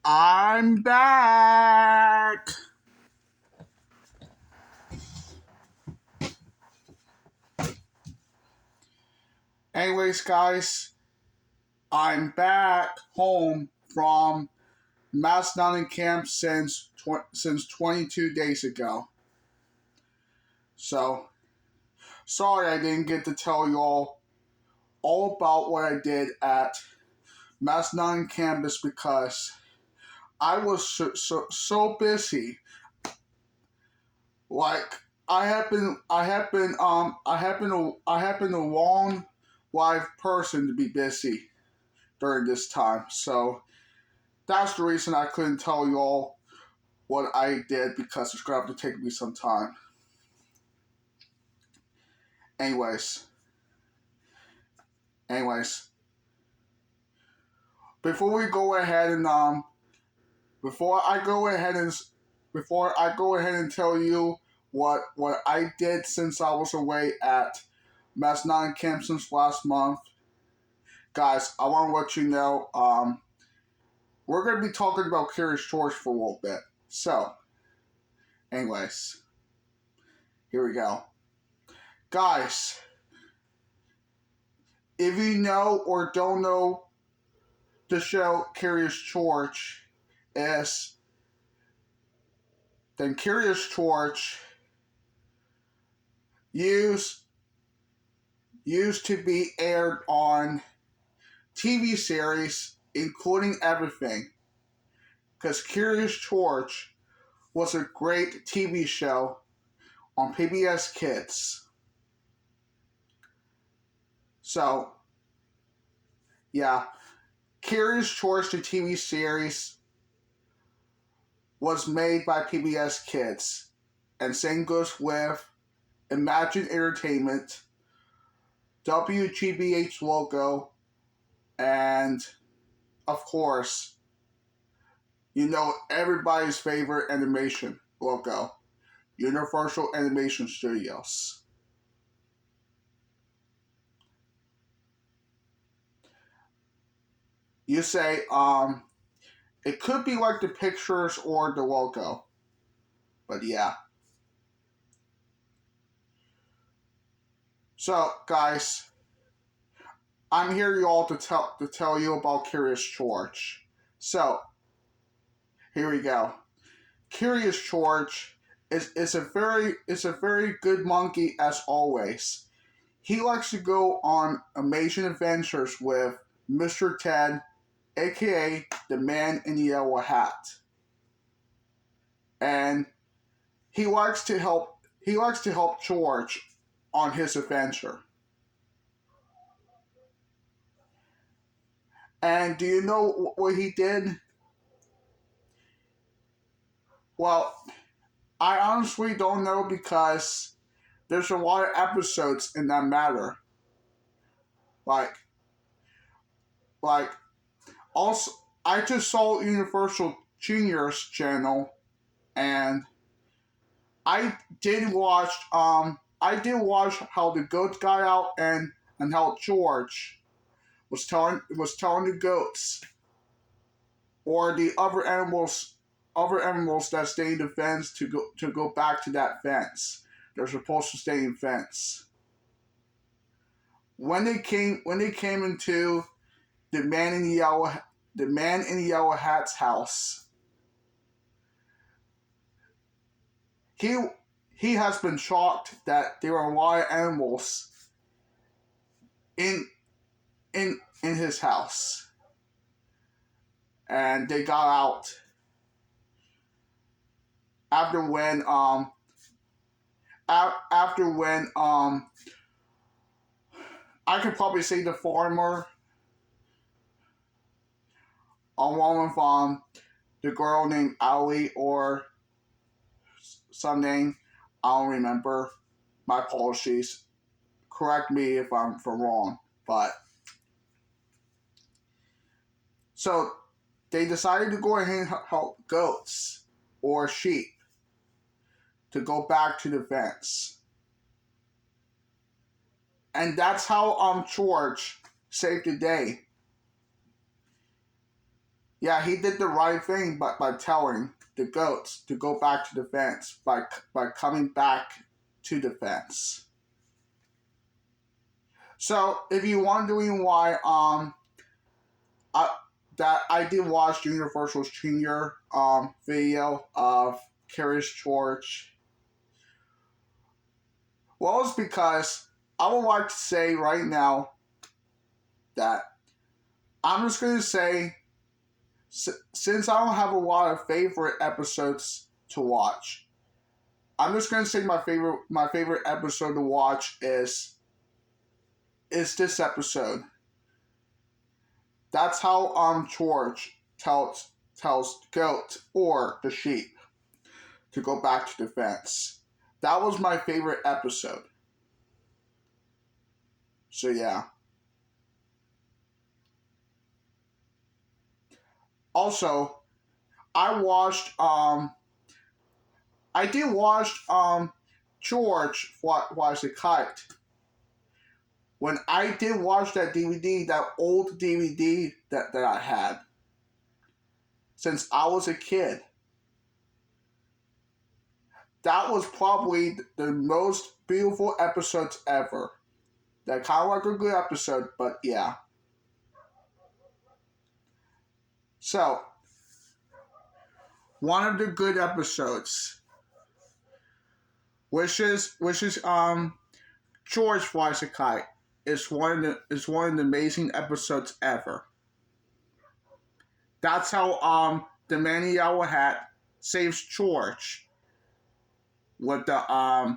I'm back. Anyways, guys, I'm back home from Macedonian camp since 22 days ago. So, sorry I didn't get to tell you all about what I did at Macedonian campus because I was so busy. Like I have been a long life person to be busy during this time. So that's the reason I couldn't tell you all what I did because it's gonna have to take me some time. Anyways, anyways, before we go ahead and before I go ahead and tell you what I did since I was away at Macedonian camp since last month, guys, I want to let you know we're going to be talking about Curious George for a little bit. So, anyways, here we go. Guys, if you know or don't know the show Curious George is, then Curious George used to be aired on TV series, including everything. Because Curious George was a great TV show on PBS Kids. So, yeah, Curious George, the TV series, was made by PBS Kids. And same goes with Imagine Entertainment, WGBH logo, and, of course, you know everybody's favorite animation logo, Universal Animation Studios. You say, it could be like the pictures or the logo, but yeah. So, guys, I'm here y'all to tell you about Curious George. So, here we go. Curious George is a very good monkey as always. He likes to go on amazing adventures with Mr. Ted, aka the man in the yellow hat. And he likes to help George on his adventure. And do you know what he did? Well, I honestly don't know because there's a lot of episodes in that matter. Like, like, also, I just saw Universal Junior's channel, and I did watch how the goats got out and how George was telling the goats or the other animals that stay in the fence to go back to that fence. They're supposed to stay in fence. When they came into the man in the yellow hat's house, he has been shocked that there are a lot of animals in his house, and they got out after when I could probably say the farmer along with the girl named Ali or some name I don't remember. My apologies. Correct me if I'm wrong, but so they decided to go ahead and help goats or sheep to go back to the fence. And that's how George saved the day. Yeah, he did the right thing by telling the goats to go back to defense by coming back to defense. So if you're wondering why I, that I did watch Universal's Junior video of Curious George, well, it's because I would like to say right now that I'm just going to say, since I don't have a lot of favorite episodes to watch, I'm just going to say my favorite episode to watch is this episode. That's how George tells goat or the sheep to go back to defense. That was my favorite episode. So yeah. Also, I watched I did watch George Flies a Kite. When I did watch that DVD, that old DVD that I had since I was a kid, that was probably the most beautiful episodes ever. That kind of like a good episode, but yeah. So, one of the good episodes, which is George Flies a Kite, is one of the amazing episodes ever. That's how the man in the yellow hat saves George with the I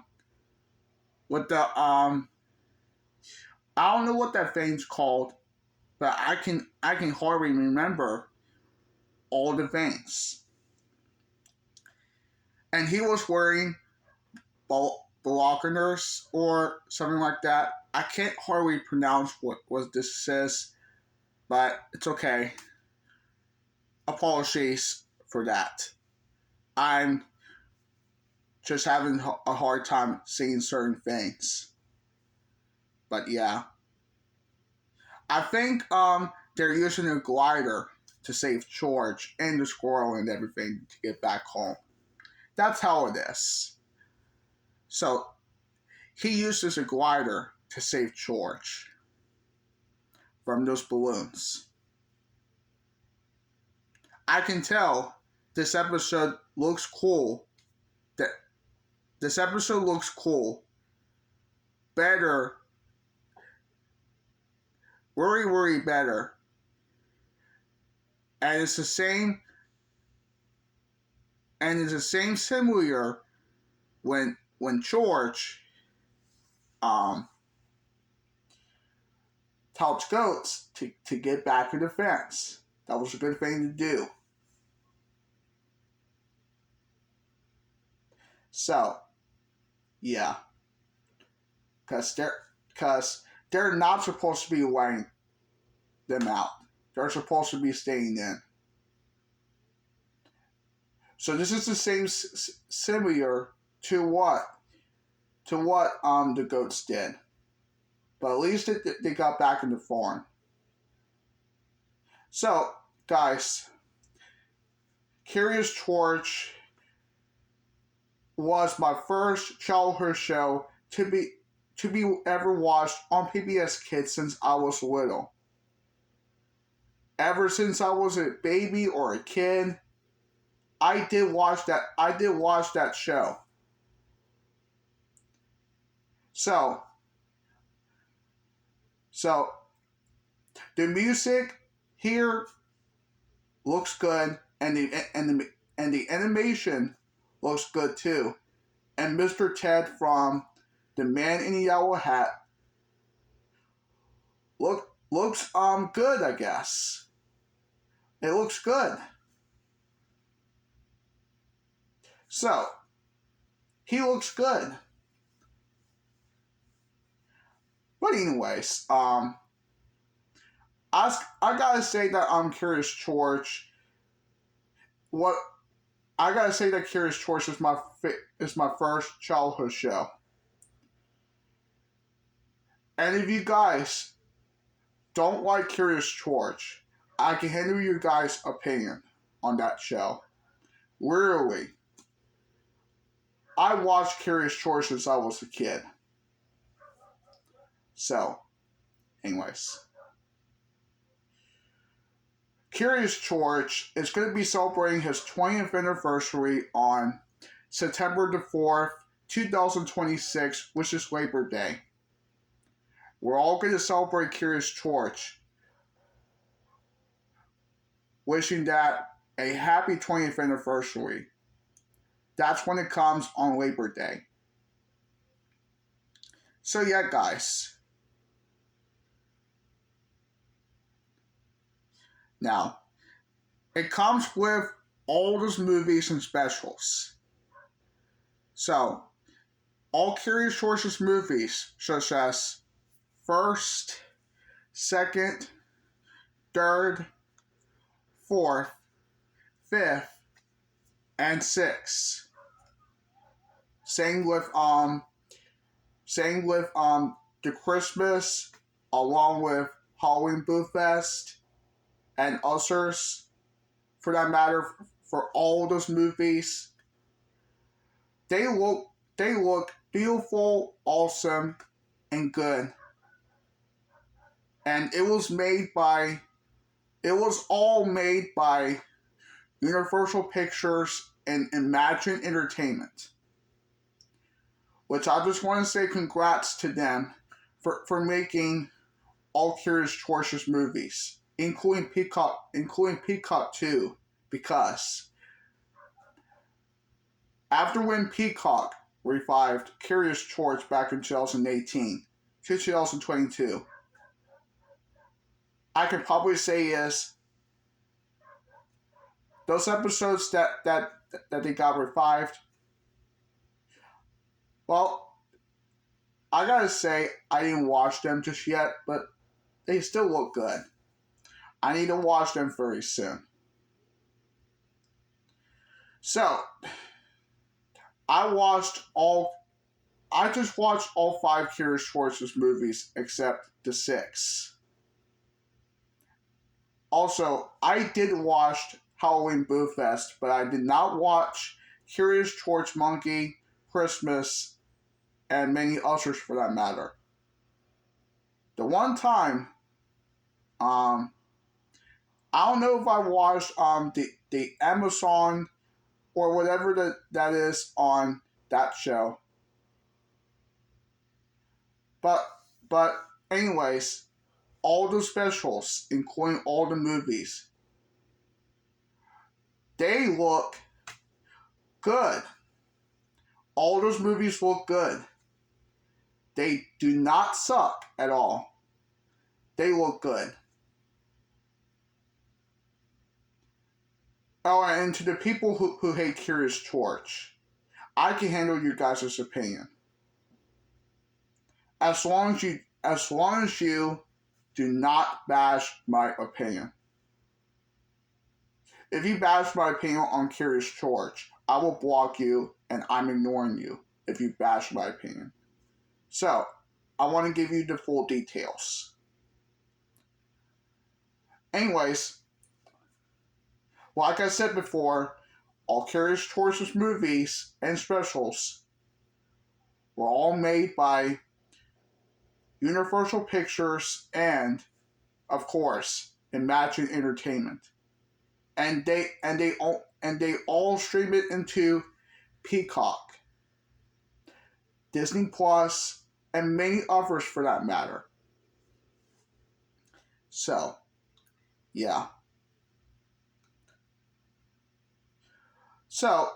don't know what that thing's called, but I can hardly remember all the things. And he was wearing binoculars or something like that. I can't hardly pronounce what this is, but it's okay. Apologies for that. I'm just having a hard time seeing certain things. But yeah. I think they're using a glider to save George and the squirrel and everything to get back home. That's how it is. So he uses a glider to save George from those balloons. I can tell this episode looks cool. This episode looks cool. Better. Very better. And it's the same similar when George tells goats to get back to the fence. That was a good thing to do. So, yeah. Because they're not supposed to be letting them out. They're supposed to be staying in. So this is the same similar to what the goats did. But at least they got back in the farm. So, guys, Curious George was my first childhood show to be ever watched on PBS Kids since I was little. Ever since I was a baby or a kid, I did watch that show. So the music here looks good, and the animation looks good too. And Mr. Ted from The Man in the Yellow Hat looks good, I guess. It looks good. So he looks good. But anyways, I gotta say that Curious George. What I gotta say that Curious George is my first childhood show. And if you guys don't like Curious George, I can handle you guys' opinion on that show. Literally, I watched Curious George since I was a kid. So, anyways. Curious George is going to be celebrating his 20th anniversary on September the 4th, 2026, which is Labor Day. We're all going to celebrate Curious George, wishing that a happy 20th anniversary. That's when it comes on Labor Day. So yeah, guys. Now, it comes with all those movies and specials. So, all Curious George's movies, such as first, second, third, fourth, fifth, and sixth. Same with the Christmas, along with Halloween Boo Fest and others, for that matter, for all those movies. They look beautiful, awesome, and good. And it was all made by Universal Pictures and Imagine Entertainment. Which I just want to say congrats to them for making all Curious George's movies, including Peacock 2, because after when Peacock revived Curious George back in 2018 to 2022, I can probably say is those episodes that they got revived. Well, I gotta say I didn't watch them just yet, but they still look good. I need to watch them very soon. So, I just watched all 5 Curious George's movies except the 6. Also, I did watch Halloween Boo Fest, but I did not watch Curious George Monkey, Christmas, and many others for that matter. The one time, I don't know if I watched the Amazon or whatever that is on that show. But anyways, all the specials, including all the movies, they look good. All those movies look good. They do not suck at all. They look good. Oh, and to the people who hate Curious George, I can handle your guys' opinion. As long as you do not bash my opinion. If you bash my opinion on Curious George, I will block you and I'm ignoring you if you bash my opinion. So, I want to give you the full details. Anyways, like I said before, all Curious George's movies and specials were all made by Universal Pictures and, of course, Imagine Entertainment. And they all stream it into Peacock, Disney Plus, and many others for that matter. So, yeah. So,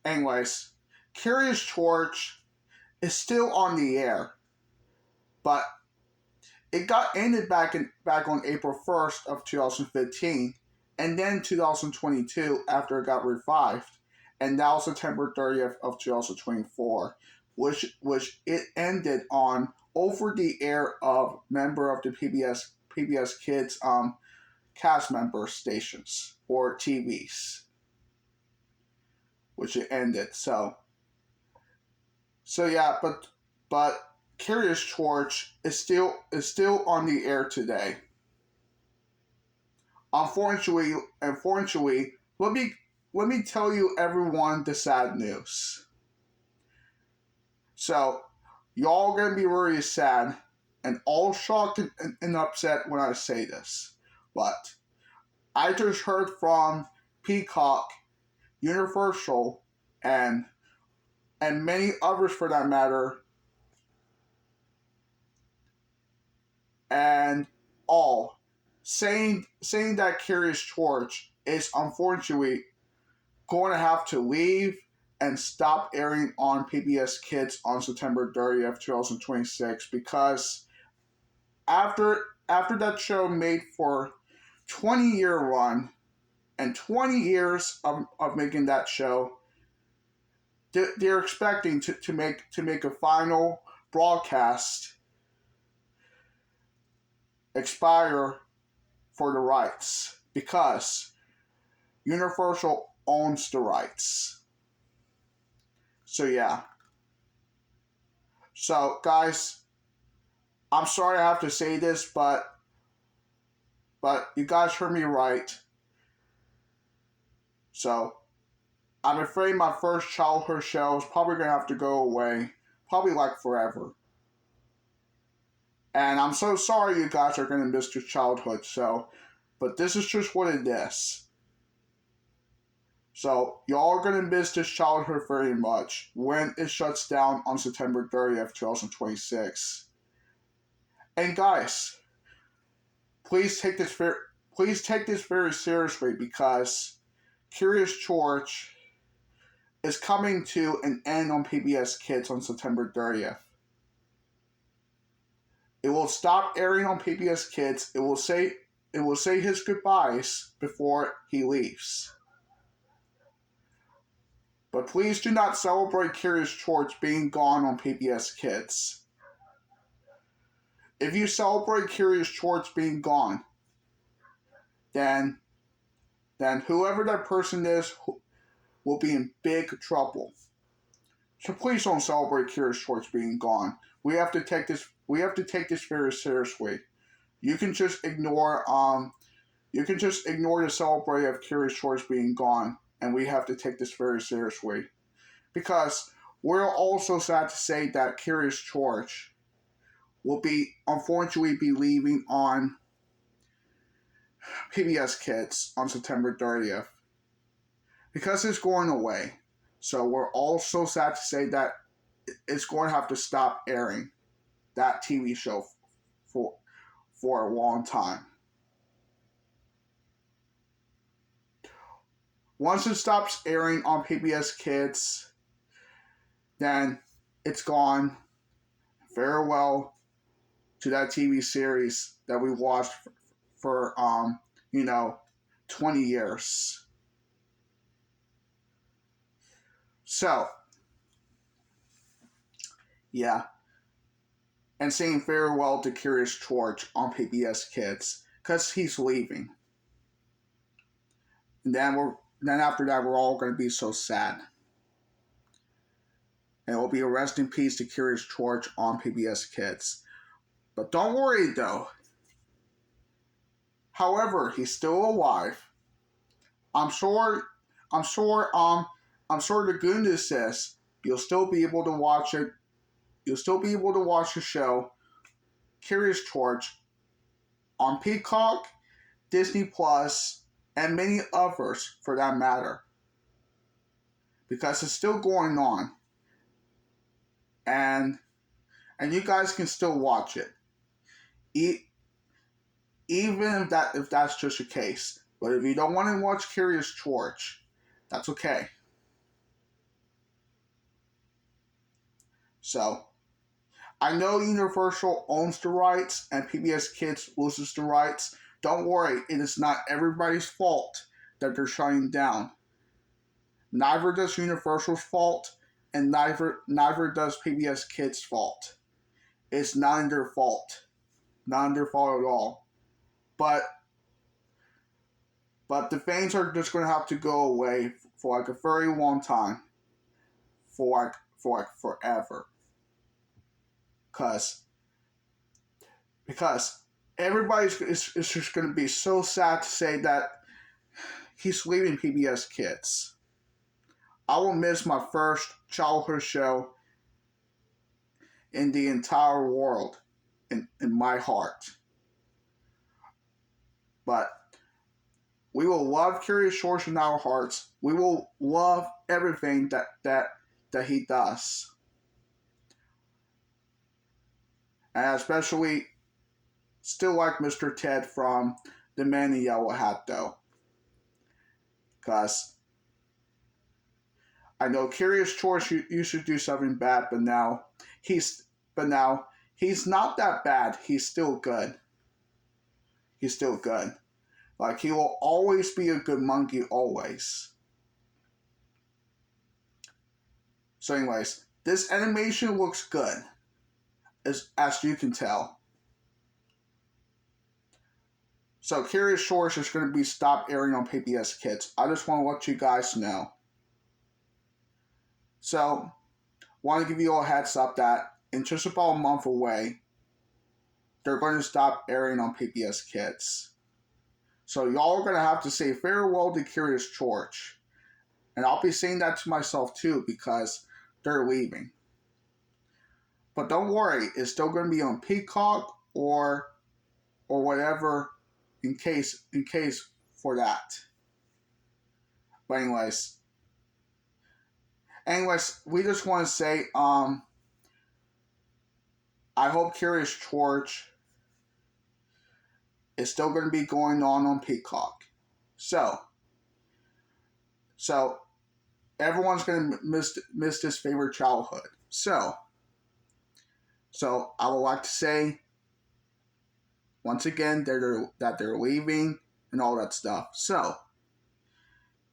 anyways, Curious George is still on the air, but it got ended back on April 1st of 2015, and then 2022 after it got revived, and now September 30th of 2024, which it ended on over the air of member of the PBS Kids cast member stations or TVs, which it ended. So yeah, but Curious George is still on the air today. unfortunately, let me tell you everyone the sad news. So, y'all gonna be very sad and all shocked and upset when I say this. But I just heard from Peacock, Universal, and many others for that matter, and all saying that Curious George is unfortunately going to have to leave and stop airing on PBS Kids on September 30th, 2026 because after that show made for 20-year run and 20 years of making that show, they're expecting to make a final broadcast expire for the rights because Universal owns the rights. So yeah. So guys, I'm sorry I have to say this, but you guys heard me right. So I'm afraid my first childhood show is probably gonna have to go away, probably like forever. And I'm so sorry you guys are gonna miss your childhood show, but this is just what it is. So y'all are gonna miss this childhood very much when it shuts down on September 30th, 2026. And guys, please take this very seriously because Curious George is coming to an end on PBS Kids on September 30th. It will stop airing on PBS Kids. It will say his goodbyes before he leaves. But please do not celebrate Curious George being gone on PBS Kids. If you celebrate Curious George being gone, then whoever that person is will be in big trouble. So please don't celebrate Curious George being gone. We have to take this very seriously. You can just ignore the celebration of Curious George being gone, and we have to take this very seriously. Because we're also sad to say that Curious George will unfortunately be leaving on PBS Kids on September 30th. Because it's going away. So we're also sad to say that it's going to have to stop airing that TV show for a long time. Once it stops airing on PBS Kids, then it's gone. Farewell to that TV series that we watched for 20 years. So, yeah. And saying farewell to Curious George on PBS Kids because he's leaving. And then after that, we're all going to be so sad. And it will be a rest in peace to Curious George on PBS Kids. But don't worry though. However, he's still alive. I'm sure the good news is you'll still be able to watch it. You'll still be able to watch the show Curious George on Peacock, Disney Plus, and many others for that matter. Because it's still going on. And you guys can still watch it. Even if that's just the case. But if you don't want to watch Curious George, that's okay. So, I know Universal owns the rights and PBS Kids loses the rights. Don't worry, it is not everybody's fault that they're shutting down. Neither does Universal's fault, and neither does PBS Kids' fault. It's not their fault. Not their fault at all. But the fans are just going to have to go away for like a very long time. For like forever. Because is just going to be so sad to say that he's leaving PBS Kids. I will miss my first childhood show in the entire world, in my heart. But we will love Curious George in our hearts. We will love everything that he does. And especially still like Mr. Ted from The Man in the Yellow Hat though. Because I know Curious George used to do something bad, he's but now he's not that bad. He's still good. He's still good. Like he will always be a good monkey, always. So, anyways, this animation looks good, as you can tell. So, Curious George is going to be stopped airing on PBS Kids. I just want to let you guys know. So, want to give you all a heads up that in just about a month away, they're going to stop airing on PBS Kids. So, y'all are going to have to say farewell to Curious George. And I'll be saying that to myself too because they're leaving. But don't worry, it's still going to be on Peacock or whatever in case for that. But anyways, we just want to say I hope Curious George is still going to be going on Peacock. So everyone's going to miss this favorite childhood. So I would like to say once again that they're leaving and all that stuff. So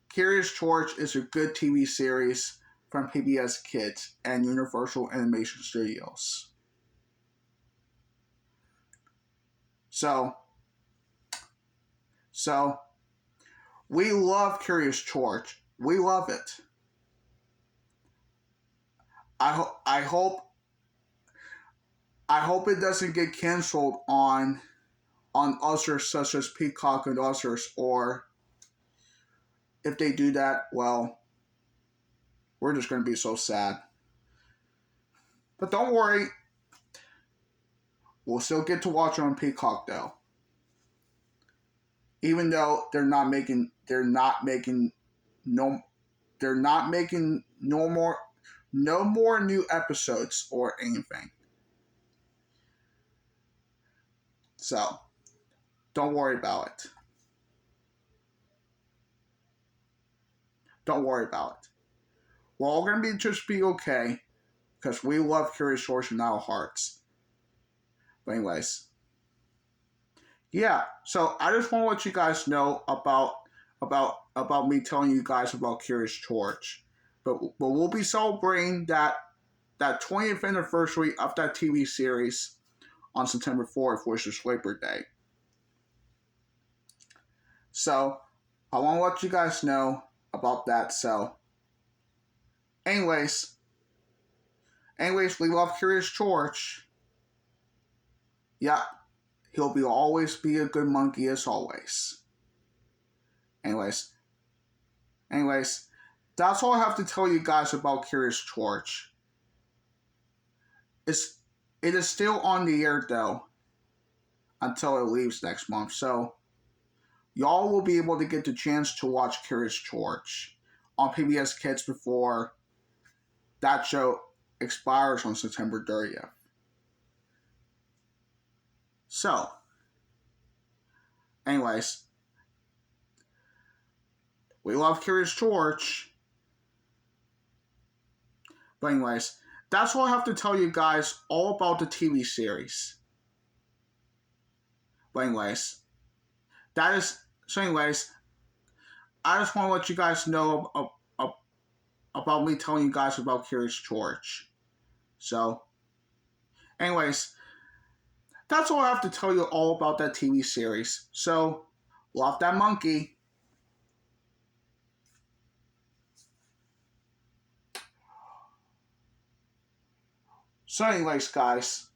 Curious George is a good TV series from PBS Kids and Universal Animation Studios. So we love Curious George. We love it. I hope it doesn't get canceled on others such as Peacock and others, or if they do that, well, we're just going to be so sad. But don't worry, we'll still get to watch it on Peacock though. Even though they're not making no more new episodes or anything. So don't worry about it. Don't worry about it. We're all gonna be okay because we love Curious George in our hearts. But anyways, yeah. So I just want to let you guys know about me telling you guys about Curious George. But we'll be celebrating that 20th anniversary of that TV series on September 4th, which is Labor Day. So I want to let you guys know about that. So anyways, we love Curious George. Yeah, he'll always be a good monkey as always. Anyways, that's all I have to tell you guys about Curious George. It is still on the air though until it leaves next month. So y'all will be able to get the chance to watch Curious George on PBS Kids before that show expires on September 30th. So, anyways, we love Curious George. But anyways, that's all I have to tell you guys all about the TV series. But anyways, I just want to let you guys know about me telling you guys about Curious George. So, anyways, that's all I have to tell you all about that TV series. So, love that monkey. So anyways, guys,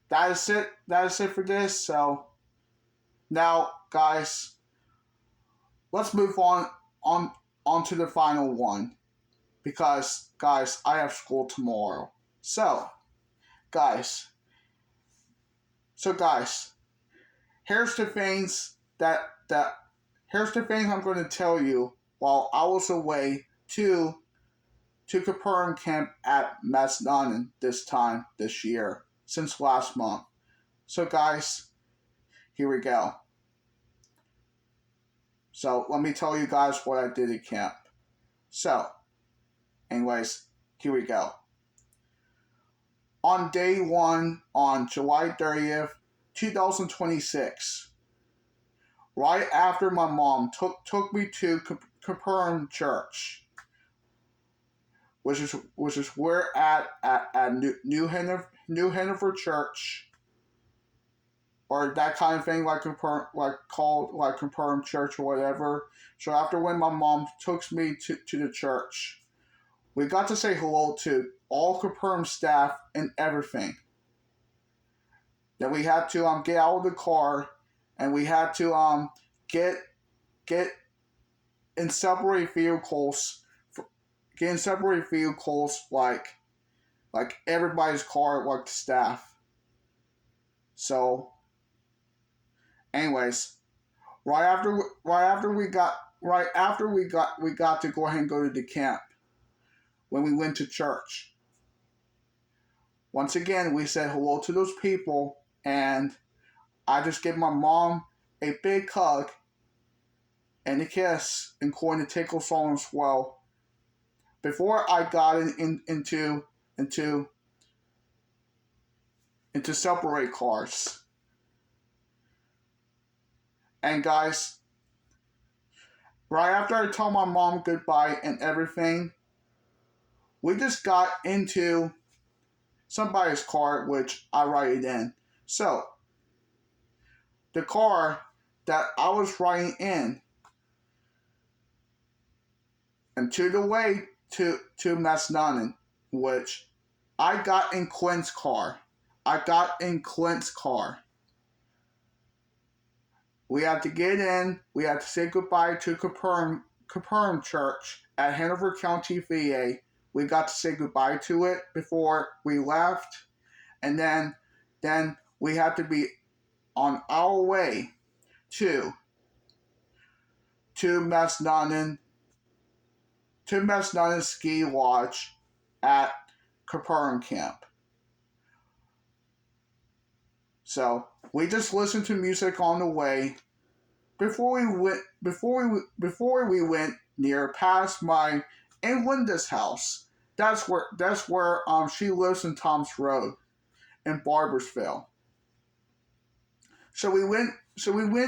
that is it. That is it for this. So now, guys, let's move on to the final one because, guys, I have school tomorrow. So, guys, guys, here's the things that here's the things I'm going to tell you while I was away to Capernaum camp at Macedon this year since last month. So, guys, here we go. So let me tell you guys what I did at camp. So, anyways, here we go. On day one, on July 30th, 2026, right after my mom took me to Capernaum Church, which is where at New Hanover Church, or that kind of thing, like Capernaum Church or whatever. So after when my mom took me to the church, we got to say hello to all Capernaum staff and everything. Then we had to get out of the car, and we had to get in separate vehicles, like everybody's car, like the staff. So, anyways, right after we got to go ahead and go to the camp. When we went to church, once again we said hello to those people, and I just gave my mom a big hug and a kiss and coined the tickle song as well. Before I got into separate cars. And guys, right after I told my mom goodbye and everything, we just got into somebody's car, which I ride in. So, the car that I was riding in, and to the way to Macedon, which I got in Clint's car. We had to get in. We had to say goodbye to Capernaum Church at Hanover County, VA. We got to say goodbye to it before we left, and then we had to be on our way to Macedon Ski Lodge at Capernaum Camp. So we just listened to music on the way before we went near past my Aunt Linda's house. That's where she lives in Tom's Road in Barbersville. So we went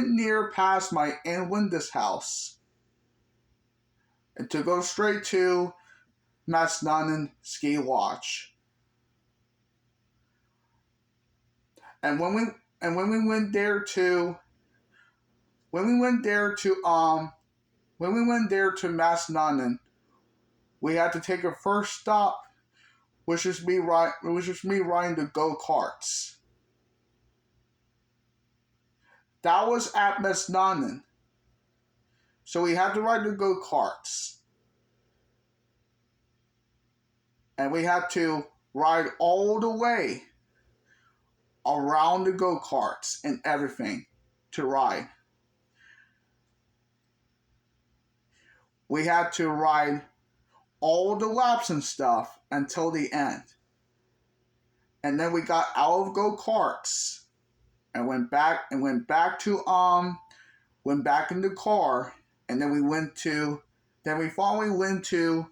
near past my Aunt Linda's house, and to go straight to Macedon Ski Lodge. And when we went there to Macedon, we had to take a first stop, which is me riding the go-karts. That was at Macedon. So we had to ride the go-karts. And we had to ride all the way around the go-karts and everything to ride. We had to ride all the laps and stuff until the end. And then we got out of go-karts and went back in the car, and then we finally went to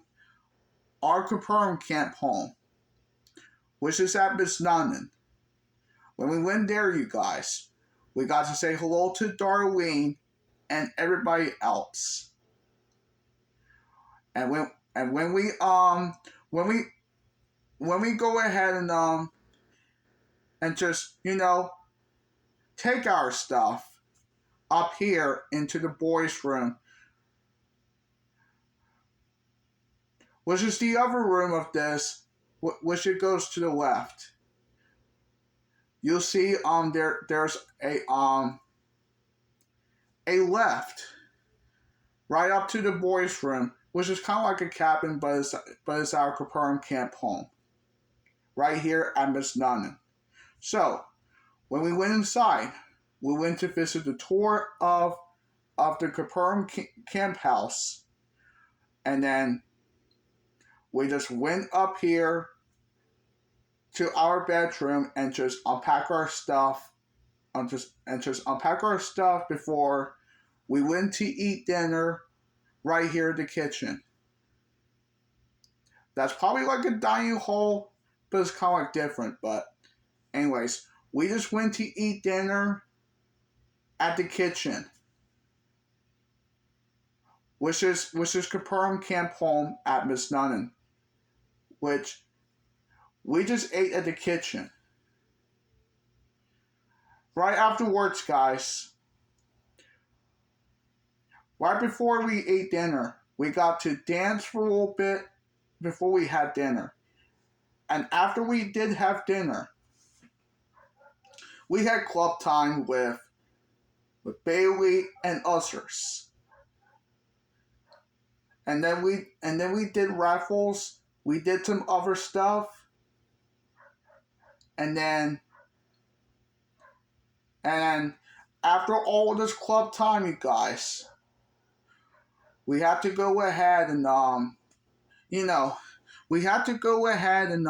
our Capernaum camp home, which is at Macedon. When we went there, you guys, we got to say hello to Darlene and everybody else. And when we go ahead and just, take our stuff up here into the boys' room, which is the other room of this, which it goes to the left. you'll see there's a left right up to the boys' room, which is kind of like a cabin, but it's our Capernaum camp home, right here at Miss Nunnan. So when we went inside, we went to visit the tour of the Capernaum camp house, and then we just went up here to our bedroom and just unpack our stuff, and just unpack our stuff before we went to eat dinner right here in the kitchen. That's probably like a dining hall, but it's kind of like different. But anyways, we just went to eat dinner at the kitchen, which is Capernaum Camp Home at Miss Nunnan, which we just ate at the kitchen. Right afterwards, guys, right before we ate dinner, we got to dance for a little bit before we had dinner. And after we did have dinner, we had club time with Bailey and Ushers. And then we did raffles, we did some other stuff. And after all of this club time, you guys, we have to go ahead and we have to go ahead and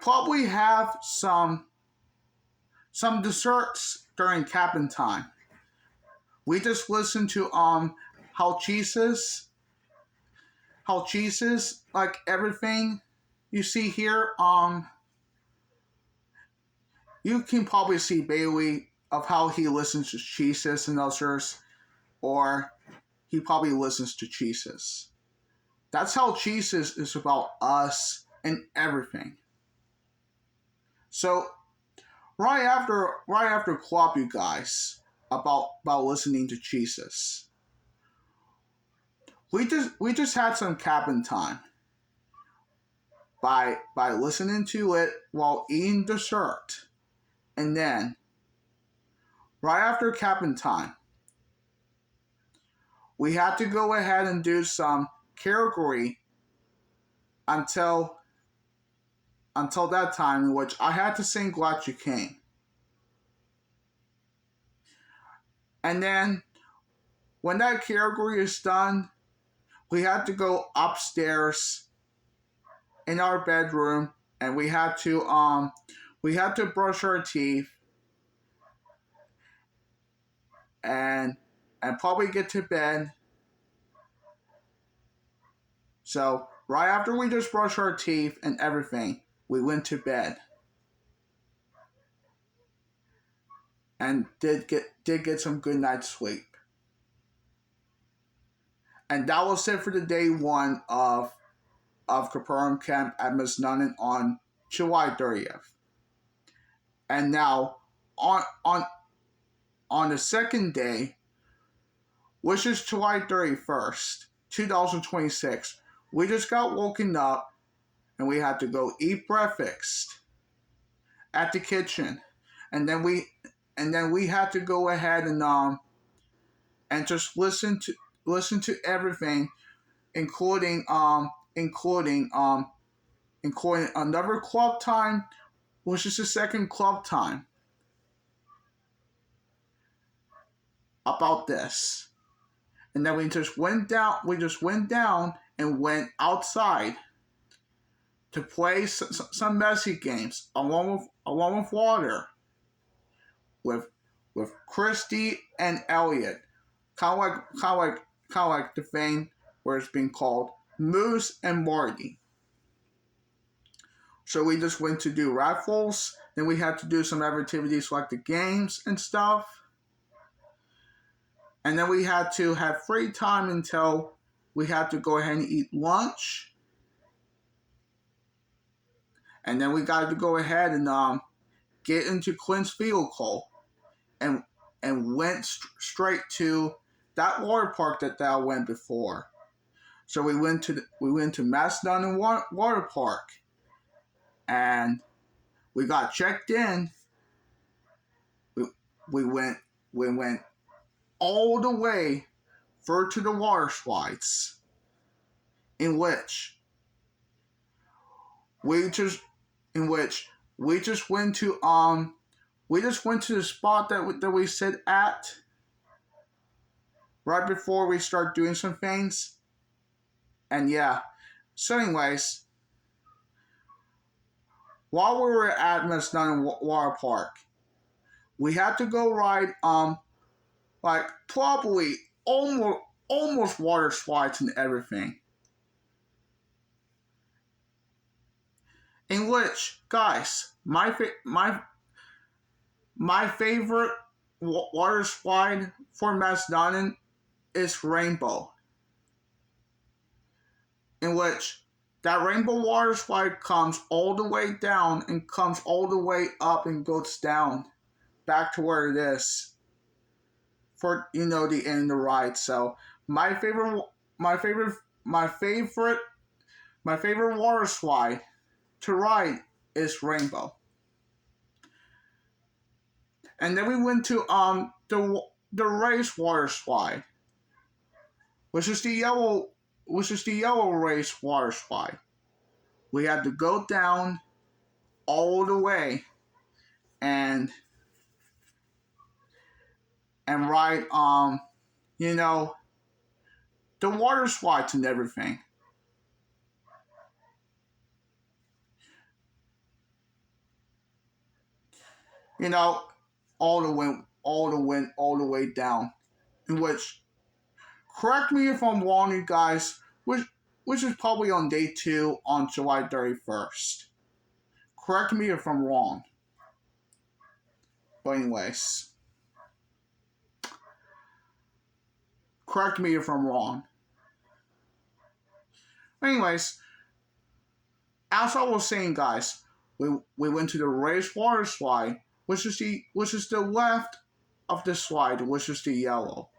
probably have some desserts during cabin time. We just listened to how Jesus, like everything you see here, you can probably see Bailey of how he listens to Jesus and others, or he probably listens to Jesus. That's how Jesus is about us and everything. So right after club, you guys, about listening to Jesus, we just had some cabin time by listening to it while eating dessert. And then right after cabin time, we had to go ahead and do some karaoke until that time, in which I had to sing Glad You Came. And then when that karaoke is done, we had to go upstairs in our bedroom, and we had to brush our teeth and probably get to bed. So right after we just brushed our teeth and everything, we went to bed and did get some good night's sleep. And that was it for the day one of Capernaum Camp at Miss Nunnan on July 30th. And now on the second day, which is July 31st, 2026, we just got woken up and we had to go eat breakfast at the kitchen. And then we had to go ahead and just listen to everything, including another club time, which is the second club time about this. And then we just went down and went outside to play some messy games along with water with Christy and Elliot, kind of like the thing where it's being called Moose and Marty. So we just went to do raffles. Then we had to do some other activities like the games and stuff. And then we had to have free time until we had to go ahead and eat lunch. And then we got to go ahead and get into Clint's vehicle and went straight to that water park that I went before. So we went to Macedon Water Park, and we got checked in. We, we went we went all the way further to the water slides, in which we just in which we just went to the spot that we sit at right before we start doing some things. And yeah. So anyways, while we were at Macedon Water Park, we had to go ride like probably almost water slides and everything. In which, guys, my favorite water slide for Macedon is Rainbow. In which that rainbow water slide comes all the way down and comes all the way up and goes down back to where it is for the end of the ride. So my favorite water slide to ride is Rainbow. And then we went to the race water slide, which is the yellow race water slide. We had to go down all the way and ride the water slides and everything. All the way down. In which, correct me if I'm wrong, you guys, which is probably on day 2 on July 31st. Correct me if I'm wrong. But anyways, correct me if I'm wrong. Anyways, as I was saying, guys, we went to the raised water slide, which is the left of the slide, which is the yellow.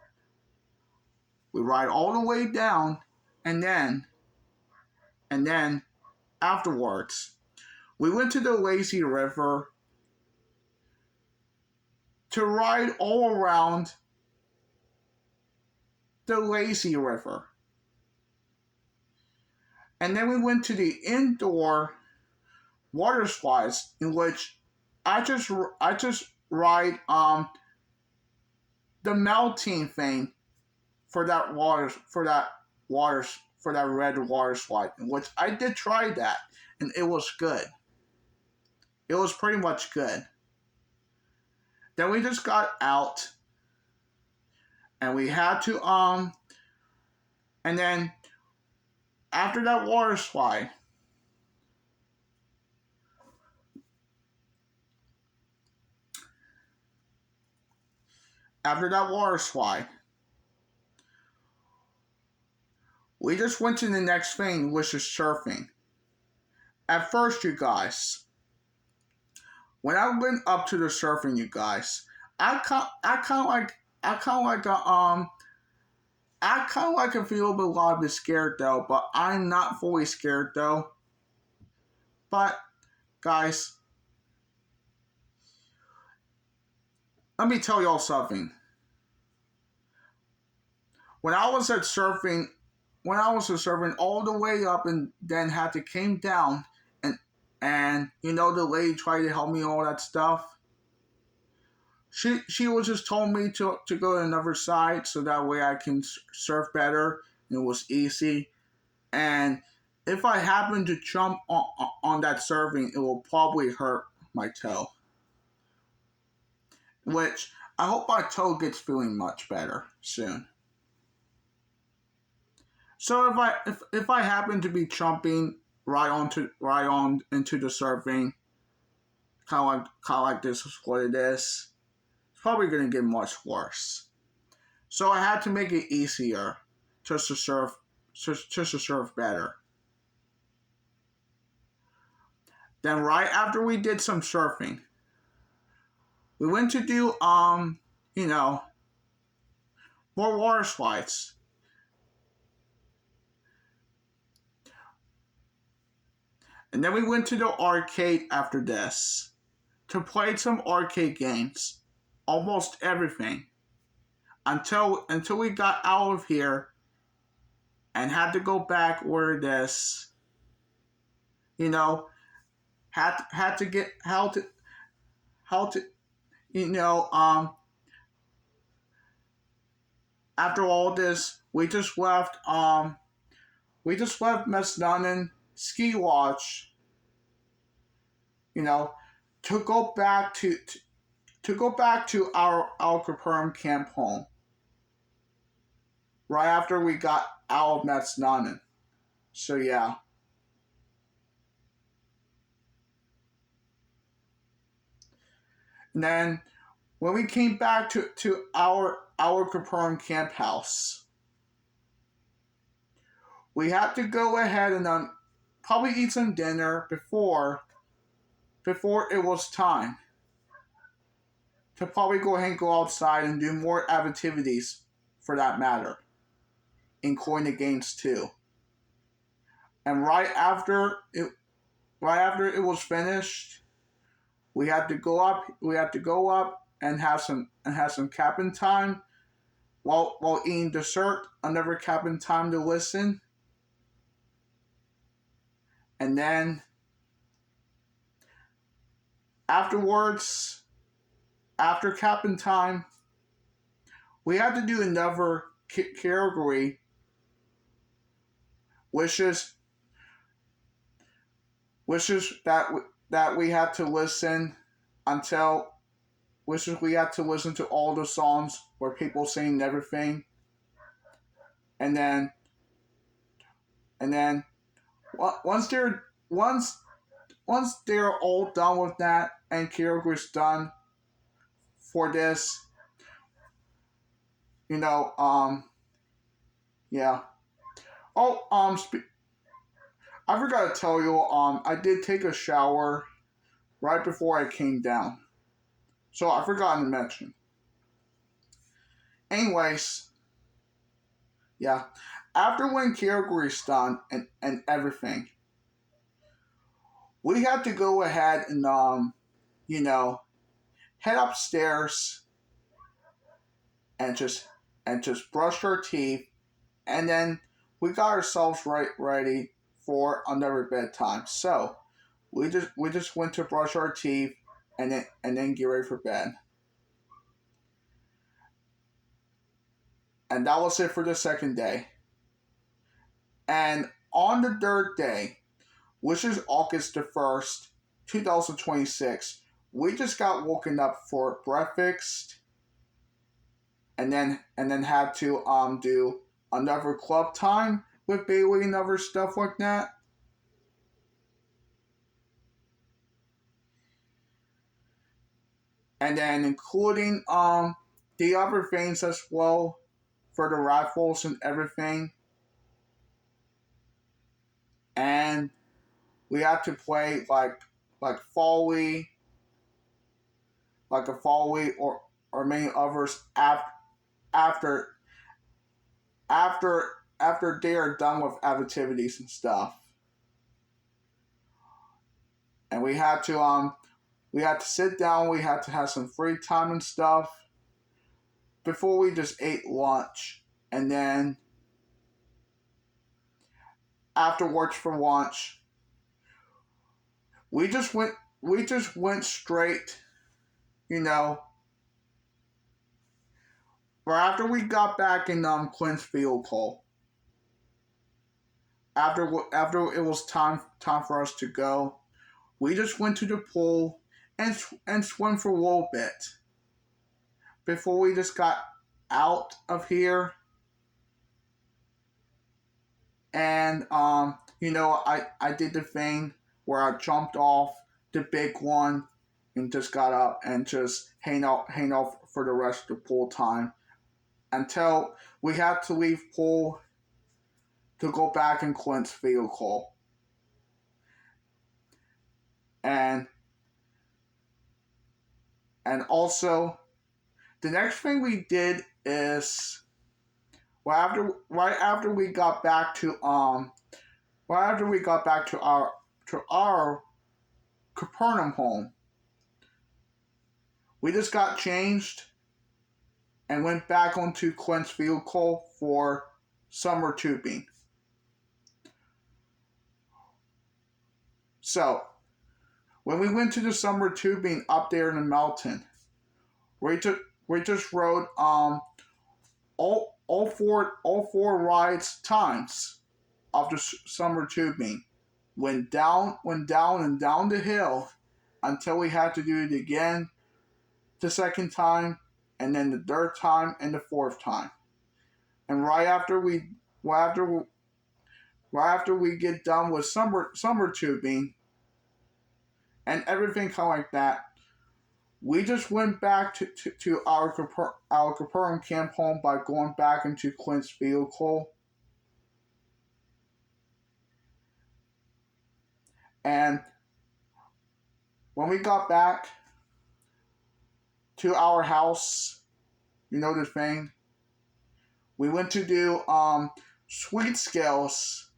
We ride all the way down, and then afterwards, we went to the lazy river to ride all around the lazy river. And then we went to the indoor water slides, in which I just ride the melting thing for that red water slide, in which I did try that, and it was good. It was pretty much good. Then we just got out, and we had to and then after that water slide, we just went to the next thing, which is surfing. At first, you guys, when I went up to the surfing, you guys, I kind of like to feel a little bit scared though, but I'm not fully scared though. But guys, let me tell y'all something. When I was surfing all the way up and then had to came down, and the lady tried to help me all that stuff. She was just told me to go to another side so that way I can surf better. And it was easy. And if I happen to jump on that surfing, it will probably hurt my toe. Which I hope my toe gets feeling much better soon. So if I happen to be jumping right on into the surfing, kind of like this is what it is, it's probably gonna get much worse. So I had to make it easier just to surf better. Then right after we did some surfing, we went to do more water slides. And then we went to the arcade after this to play some arcade games. Almost everything. Until we got out of here and had to go back where this, you know, had to get how to you know after all this we just left Miss London ski lodge, you know, to go back to go back to our Capernaum camp home right after we got out of Miss London. So yeah. And then when we came back to our Capernaum camp house, we had to go ahead and probably eat some dinner before it was time to probably go ahead and go outside and do more activities for that matter, including the games too. And right after it was finished, we had to go up. We had to go up and have some cabin time while eating dessert. Another cabin time to listen, and then afterwards, after cabin time, we had to do another category, which is that we had to listen until which is we had to listen to all the songs where people sing everything, and then once they're all done with that and category's done for this, yeah. Oh, I forgot to tell you, I did take a shower right before I came down. So I forgot to mention. Anyways, yeah. After when category's done and everything, we had to go ahead and, head upstairs and just brush our teeth, and then we got ourselves ready for another bedtime. So we just went to brush our teeth and then get ready for bed. And that was it for the second day. And on the third day, which is August the 1st, 2026, we just got woken up for breakfast and then had to do another club time with Bailey and other stuff like that. And then including the other things as well for the raffles and everything. And we had to play like Foley, like a Foley or many others after they are done with activities and stuff. And we had to sit down, we had to have some free time and stuff before we just ate lunch. And then afterwards for lunch, we just went straight, or after we got back in Clint's vehicle. After it was time for us to go, we just went to the pool and swim for a little bit before we just got out of here. And I did the thing where I jumped off the big one and just got up and just hang out for the rest of the pool time until we had to leave pool to go back in Clint's vehicle. And also, the next thing we did is right after we got back to our to our Capernaum home. We just got changed and went back onto Clint's vehicle for summer tubing. So, when we went to the summer tubing up there in the mountain, we just rode all four rides times of the summer tubing. Went down and down the hill until we had to do it again the second time, and then the third time and the fourth time. And right after we get done with summer tubing and everything kind of like that, we just went back to our Capernaum camp home by going back into Clint's vehicle. And when we got back to our house, you know the thing, we went to do sweet scales,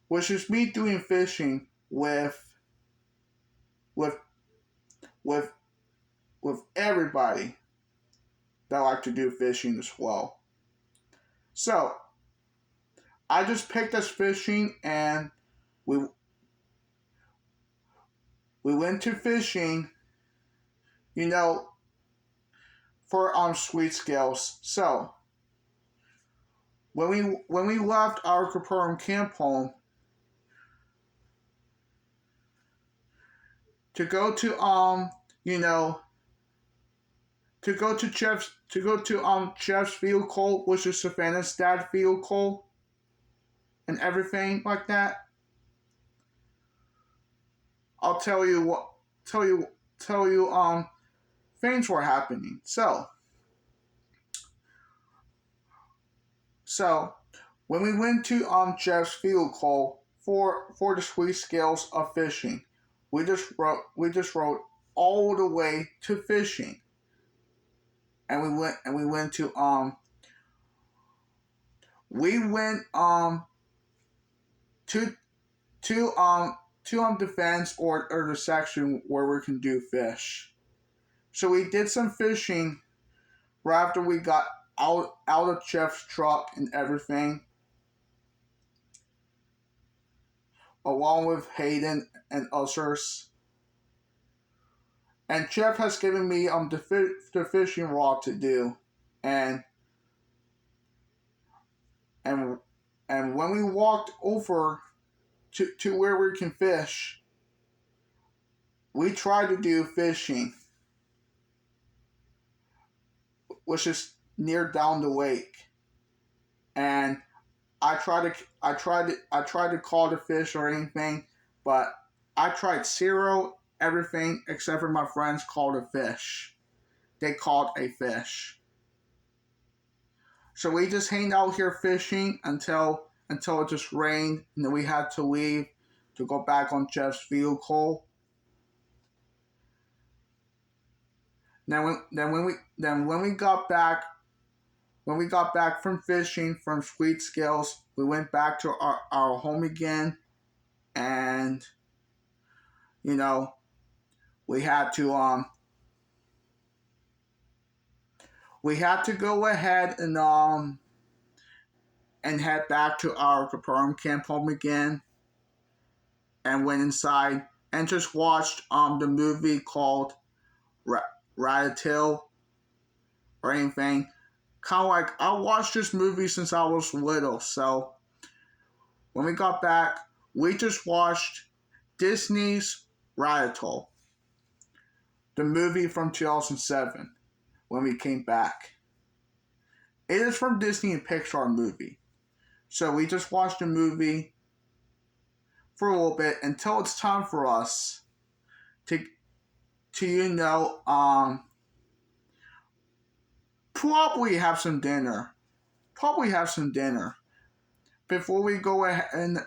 which is me doing fishing with with everybody that like to do fishing as well. So I just picked us fishing, and we went to fishing, you know, for sweet scales. So when we left our Capernaum camp home to go to Jeff's vehicle, which is Savannah's dad's vehicle, and everything like that, I'll tell you things were happening. So when we went to Jeff's vehicle for the sweet scales of fishing, we just rode all the way to fishing. And we went to the fence or the section where we can do fish. So we did some fishing right after we got out of Jeff's truck and everything, along with Hayden and others. And Jeff has given me the fishing rod to do, and when we walked over to where we can fish, we tried to do fishing, which is near down the lake, and I tried to call the fish or anything, but I tried zero everything except for my friends called a fish. They caught a fish. So we just hanged out here fishing until it just rained, and then we had to leave to go back on Jeff's vehicle. Then when we got back from fishing from Sweet Scales, we went back to our home again, and we had to go ahead and head back to our Capernaum camp home again, and went inside and just watched the movie called Ratatouille or anything. Kind of like, I watched this movie since I was little, so when we got back, we just watched Disney's Ratatouille, the movie from 2007, when we came back. It is from Disney and Pixar movie. So we just watched the movie for a little bit until it's time for us to probably have some dinner. Before we go ahead and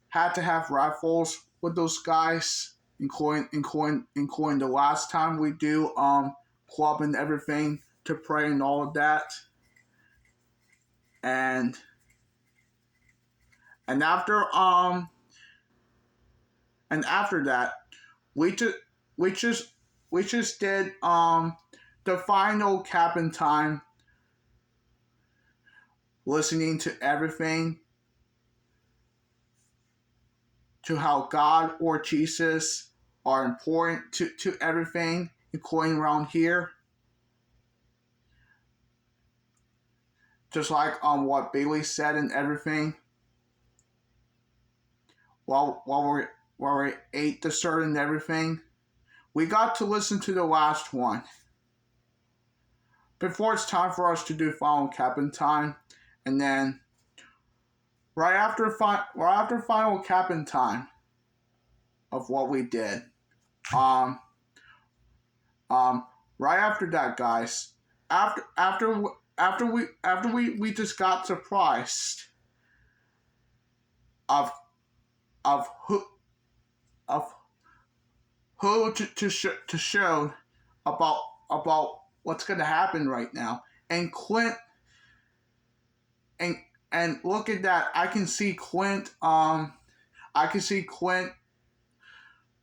had to have raffles with those guys, including the last time we do club and everything to pray and all of that. And And after that, we just we just we just did the final cabin time, listening to everything, to how God or Jesus are important to everything, including around here. Just like what Bailey said and everything. While we ate dessert and everything, we got to listen to the last one before it's time for us to do final cabin time, and then right after final cabin time of what we did, um um right after that, guys, after we just got surprised of of who of who to show about about what's going to happen right now. And Clint, and look at that, I can see Clint,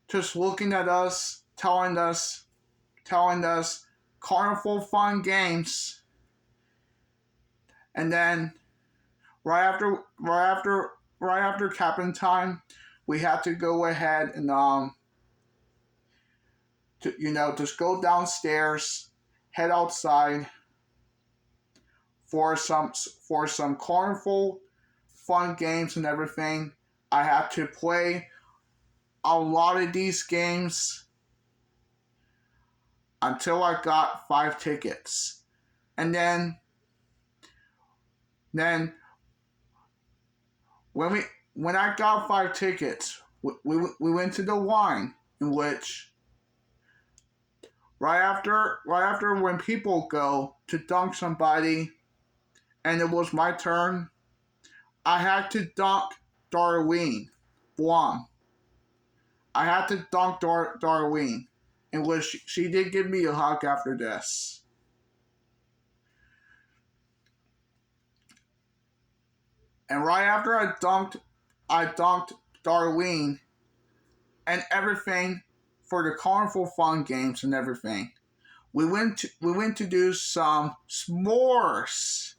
just looking at us, telling us carnival fun games. And then right after cabin time, we had to go ahead and just go downstairs, head outside for some carnival fun games and everything. I had to play a lot of these games until I got 5 tickets. And then when I got 5 tickets, we went to the line, in which right after when people go to dunk somebody, and it was my turn, I had to dunk Darlene Blum. I had to dunk Darlene, in which she did give me a hug after this. And right after I dunked Darlene and everything for the carnival fun games and everything. We went to do some s'mores,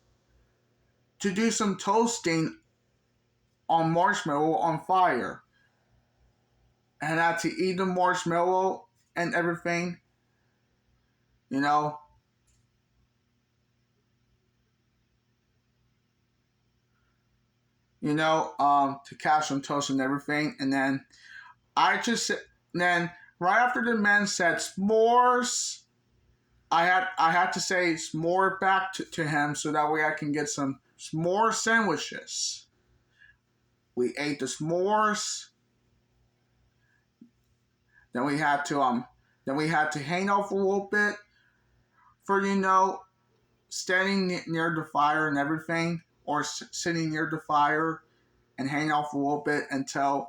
to do some toasting on marshmallow on fire. And I had to eat the marshmallow and everything, you know. To catch some toast and everything. And then then right after the man said s'mores, I had to say s'more back to him, so that way I can get some s'more sandwiches. We ate the s'mores. Then we had to hang out for a little bit, for standing near the fire and everything, or sitting near the fire and hang out for a little bit until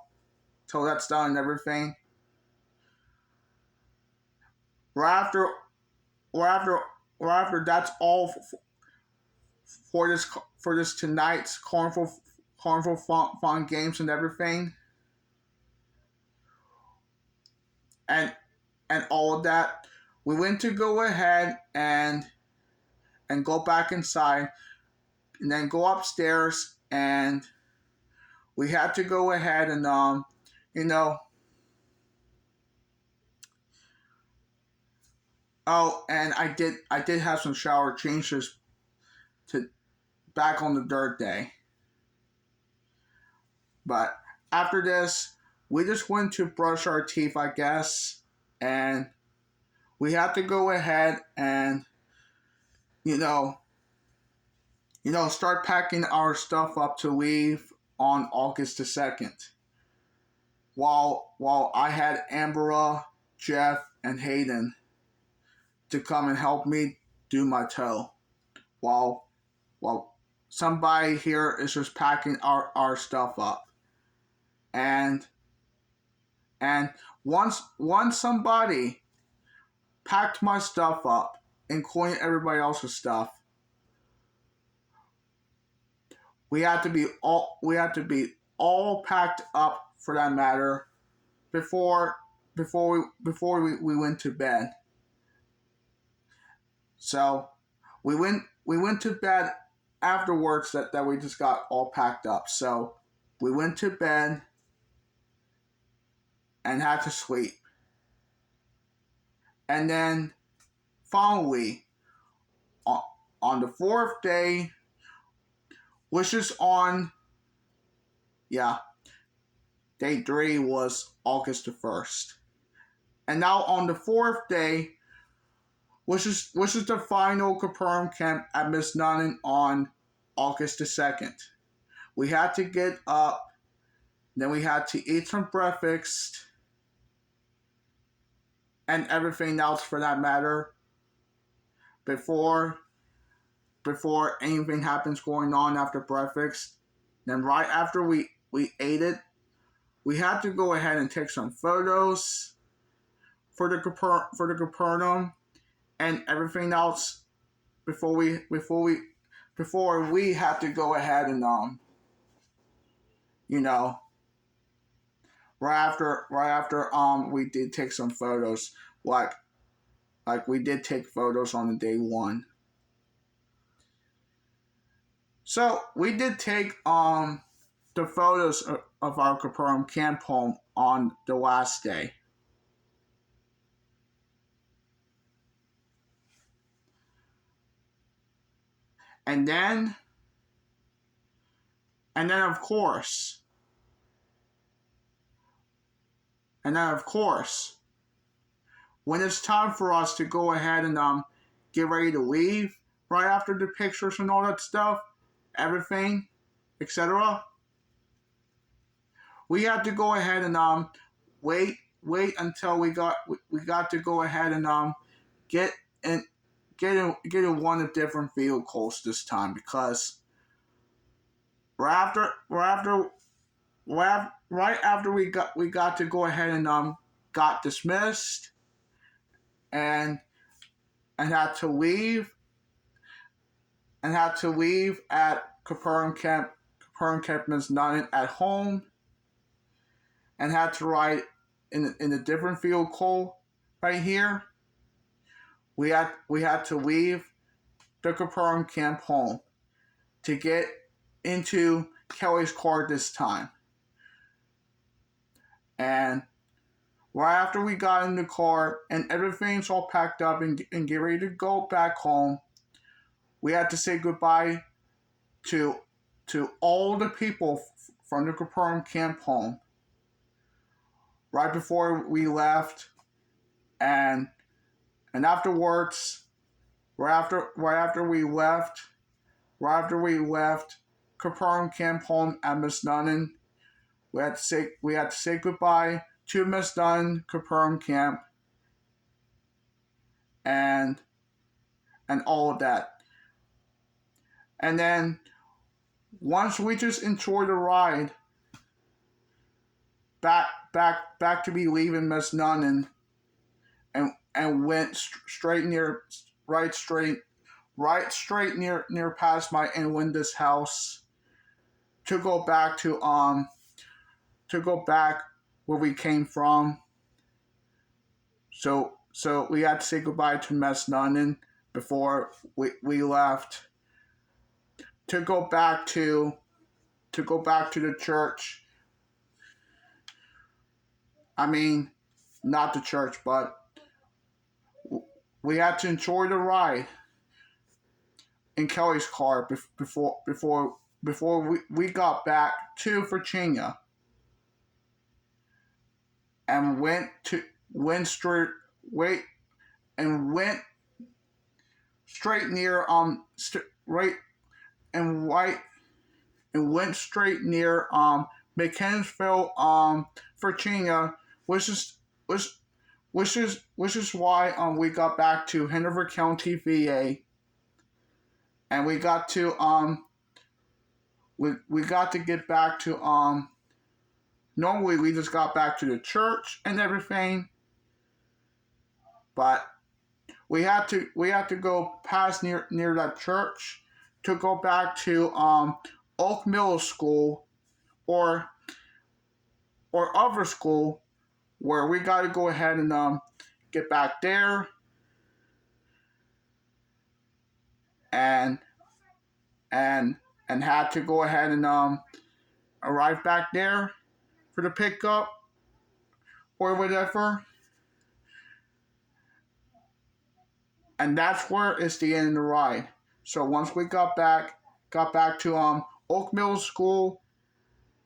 that's done and everything. Right after right after right after that's all for this tonight's carnival fun games and everything, and all of that. We went to go ahead and go back inside, and then go upstairs, and we had to go ahead and you know oh, and I did have some shower changes to back on the third day. But after this, we just went to brush our teeth, I guess, and we had to go ahead and you know start packing our stuff up to leave on August the 2nd. While I had Ambera, Jeff, and Hayden to come and help me do my toe, while somebody here is just packing our stuff up. And once somebody packed my stuff up, including everybody else's stuff, we had to be all packed up for that matter before we went to bed. So we went to bed afterwards that we just got all packed up. So we went to bed and had to sleep. And then finally on the fourth day, which is on yeah, day 3 was August the 1st. And now on the fourth day, which is the final Capernaum camp at Miss Nunnan on August the 2nd. We had to get up, then we had to eat some breakfast, and everything else for that matter, before anything happens going on after breakfast. Then right after we ate it, we had to go ahead and take some photos for the Capernaum and everything else before we had to go ahead and you know right after we did take some photos, like we did take photos on the day 1. So we did take the photos of our Capernaum camp home on the last day. And then of course, when it's time for us to go ahead and get ready to leave, right after the pictures and all that stuff, everything, etc., we had to go ahead and wait until we got to go ahead and get in one of different vehicles this time, because right after we got to go ahead and got dismissed and had to leave at Capernaum Camp Miss Nunnan at home, and had to ride in a different vehicle right here. We had to leave the Capernaum Camp home to get into Kelly's car this time. And right after we got in the car and everything's all packed up and get ready to go back home, we had to say goodbye to all the people from the Capernaum camp home right before we left, and afterwards, right after we left Capernaum camp home at Miss Nunnan, we had to say goodbye to Miss Nunnan Capernaum camp and all of that. And then once we just enjoyed the ride back to be leaving Miss Nunnan, and went straight near past my Aunt Linda's house to go back where we came from. So we had to say goodbye to Miss Nunnan before we left to go back to the church. I mean, not the church, but we had to enjoy the ride in Kelly's car before we got back to Virginia, and went straight near McKinsville, Virginia, which is why we got back to Hanover County, VA, and we got to get back to normally we just got back to the church and everything, but we had to go past near that church to go back to Oak Middle School, or other school where we got to go ahead and get back there and and had to go ahead and arrive back there for the pickup or whatever. And that's where it's the end of the ride. So once we got back to Oak Middle School,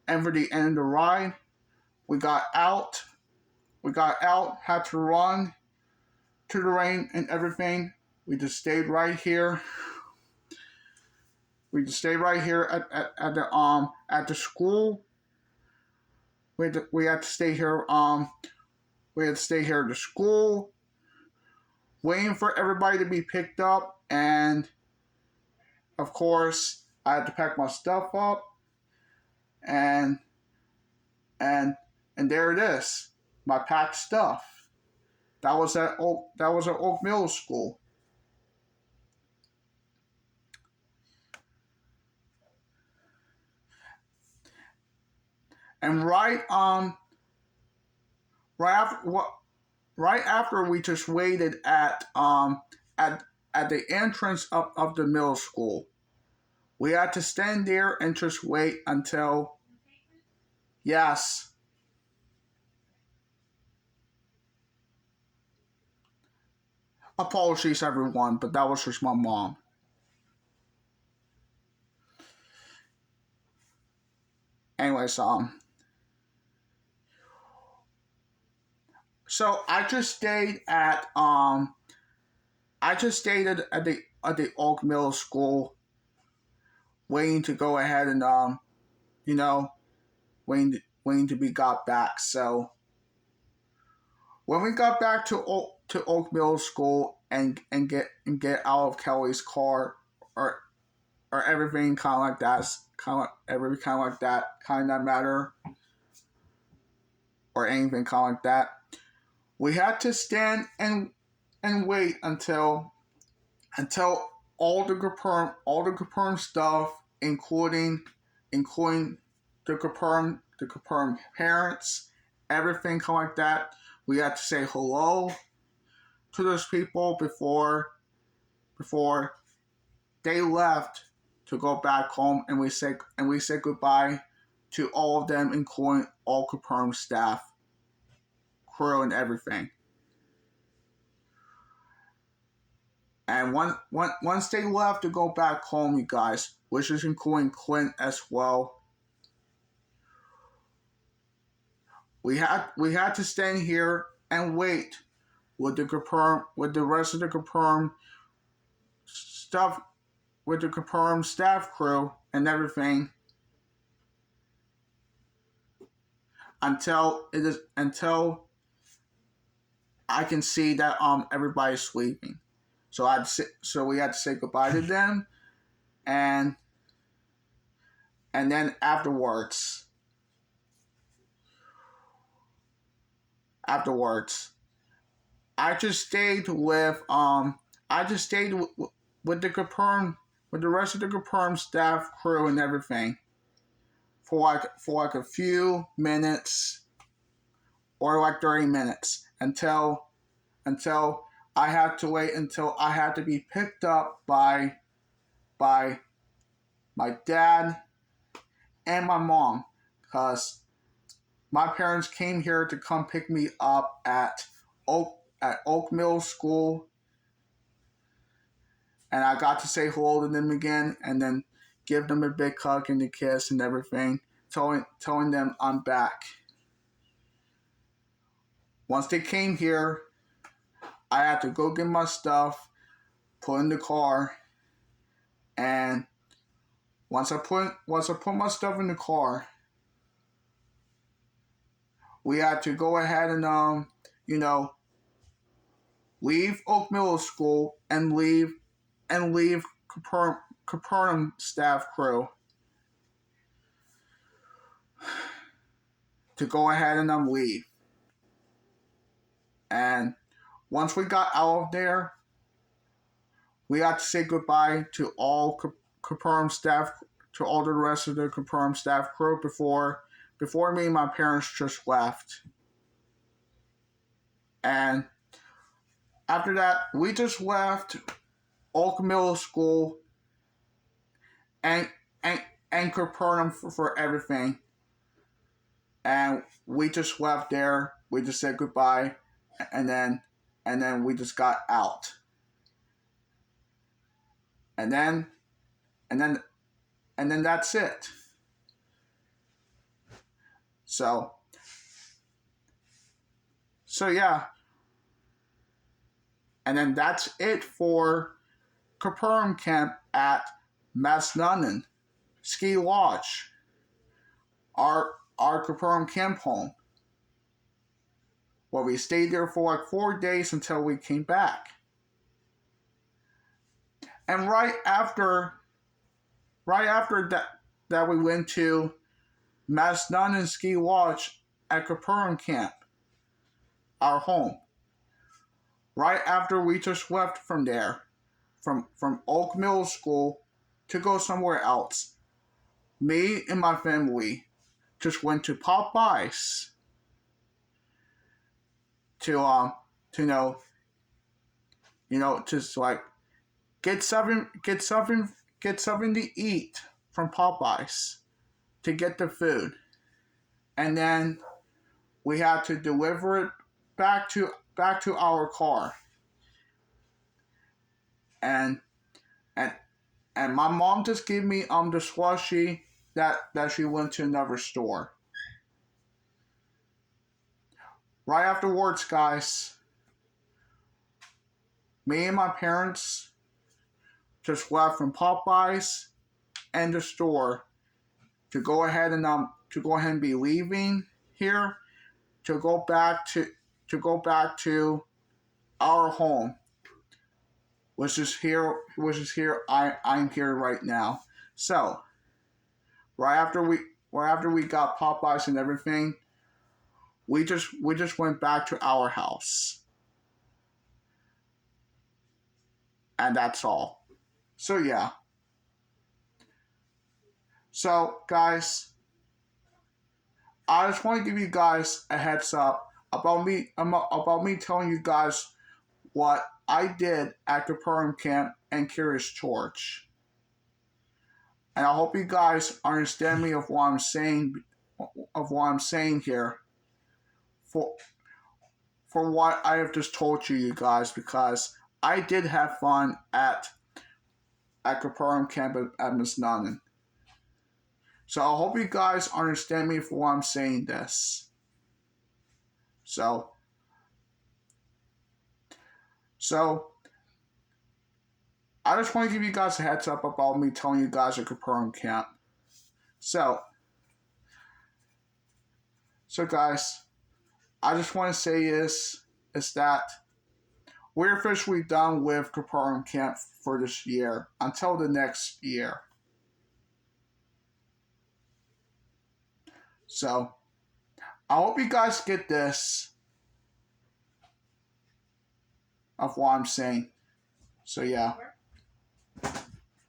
and for the end of the ride, we got out, had to run to the rain and everything. We just stayed right here. We just stayed right here at the school. We had to stay here. We had to stay here at the school, waiting for everybody to be picked up, and of course, I had to pack my stuff up, and there it is, my packed stuff. That was at Oak Middle School. And right after we just waited at the entrance of the middle school. We had to stand there and just wait until, yes. Apologies everyone, but that was just my mom. Anyways, so I just stayed at the Oak Middle School, waiting to go ahead and waiting to be got back. So when we got back to Oak Middle School and get out of Kelly's car, or everything kind of like that, kind of matter, or anything kind of like that, we had to stand and wait until all the confirmed stuff, including the confirmed parents, everything kind of like that. We had to say hello to those people before they left to go back home, and we say goodbye to all of them, including all confirmed staff, crew, and everything. And once they left to go back home, you guys, which is including Clint as well, we had to stand here and wait with the rest of the confirmed stuff, with the confirmed staff crew and everything, until I can see that everybody's sleeping. So we had to say goodbye to them, and then afterwards, I just stayed with the rest of the confirmed staff crew and everything for like a few minutes, or like 30 minutes, until I had to wait until I had to be picked up by my dad and my mom, because my parents came here to come pick me up at Oak Middle School, and I got to say hello to them again, and then give them a big hug and a kiss and everything, telling them I'm back. Once they came here, I had to go get my stuff, put in the car, and once I put my stuff in the car, we had to go ahead and leave Oak Middle School and leave Capernaum staff crew to go ahead and leave. And once we got out of there, we had to say goodbye to all Capernaum staff to all the rest of the confirmed staff crew before me and my parents just left. And after that, we just left Oak Middle School and Capernaum for everything. And we just left there. We just said goodbye, and then we just got out. And then that's it. So yeah. And then that's it for Capernaum Camp at Massanutten Ski Lodge, our Capernaum Camp home, where we stayed there for like 4 days until we came back. And right after that we went to Massanutten Ski Lodge at Capernaum Camp, our home. Right after we just left from there, from Oak Middle School to go somewhere else, me and my family just went to Popeyes to just like get something to eat from Popeyes, to get the food, and then we had to deliver it back to our car. And my mom just gave me the slushie that she went to another store. Right afterwards, guys, me and my parents just left from Popeyes and the store to go ahead and be leaving here to go back to our home, which is here. I'm here right now. So right after we got Popeyes and everything, we just went back to our house, and that's all. So yeah. So guys, I just want to give you guys a heads up about me telling you guys what I did at Capernaum Camp and Curious George. And I hope you guys understand me of what I'm saying here for what I have just told you guys, because I did have fun at Capernaum Camp at Massanutten. So I hope you guys understand me for why I'm saying this. So I just want to give you guys a heads up about me telling you guys at Capernaum Camp. So guys, I just want to say is that we're officially done with Capernaum Camp for this year until the next year. So I hope you guys get this of what I'm saying. So yeah.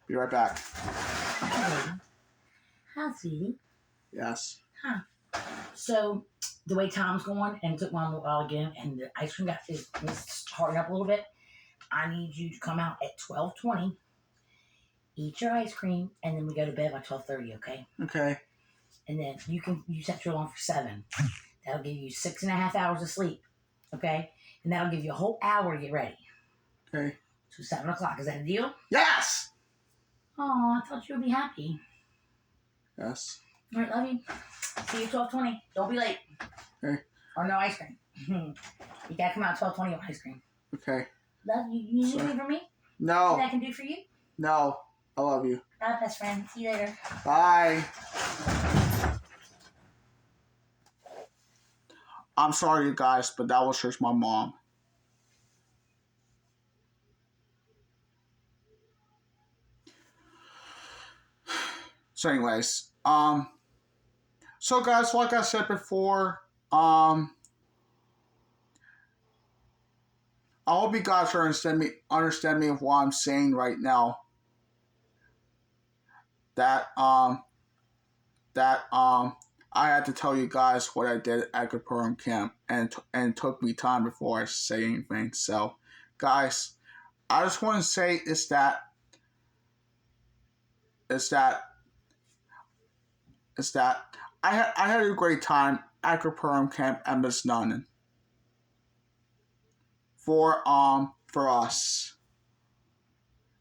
Be right back. Hi, sweetie. Yes. Huh. So the way time's going, and it took one a little while again, and the ice cream is hurrying up a little bit. I need you to come out at 12:20, eat your ice cream, and then we go to bed by 12:30. Okay. Okay. And then you set your alarm for 7. That'll give you 6.5 hours of sleep. Okay. And that'll give you a whole hour to get ready. Okay. So 7 o'clock. Is that a deal? Yes. Oh, I thought you would be happy. Yes. All right, love you. See you 12:20. Don't be late. Okay. Or no ice cream. You gotta come out 12:20 with ice cream. Okay. Love you. You need anything from me? No. That I can do for you? No. I love you. Bye, best friend. See you later. Bye. I'm sorry, you guys, but that was just my mom. So anyways, so guys, like I said before, I hope you guys understand me of what I'm saying right now. that I had to tell you guys what I did at Capernaum camp, and it took me time before I say anything. So, guys, I just want to say is that I had a great time at Capernaum camp at Miss Nunn for us.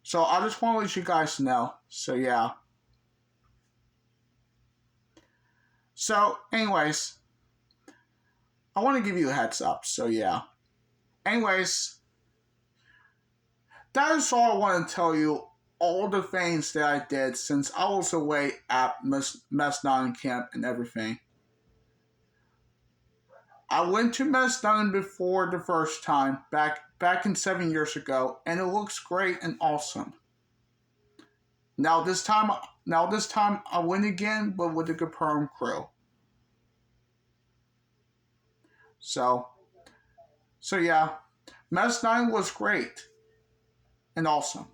So I just want to let you guys know. So yeah. So anyways, I want to give you a heads up. So yeah. Anyways, that is all I want to tell you. All the things that I did since I was away at Mess camp and everything. I went to Mess before the first time back in 7 years ago, and it looks great and awesome. Now this time I went again, but with the Capernaum crew. So yeah, Mess 9 was great and awesome.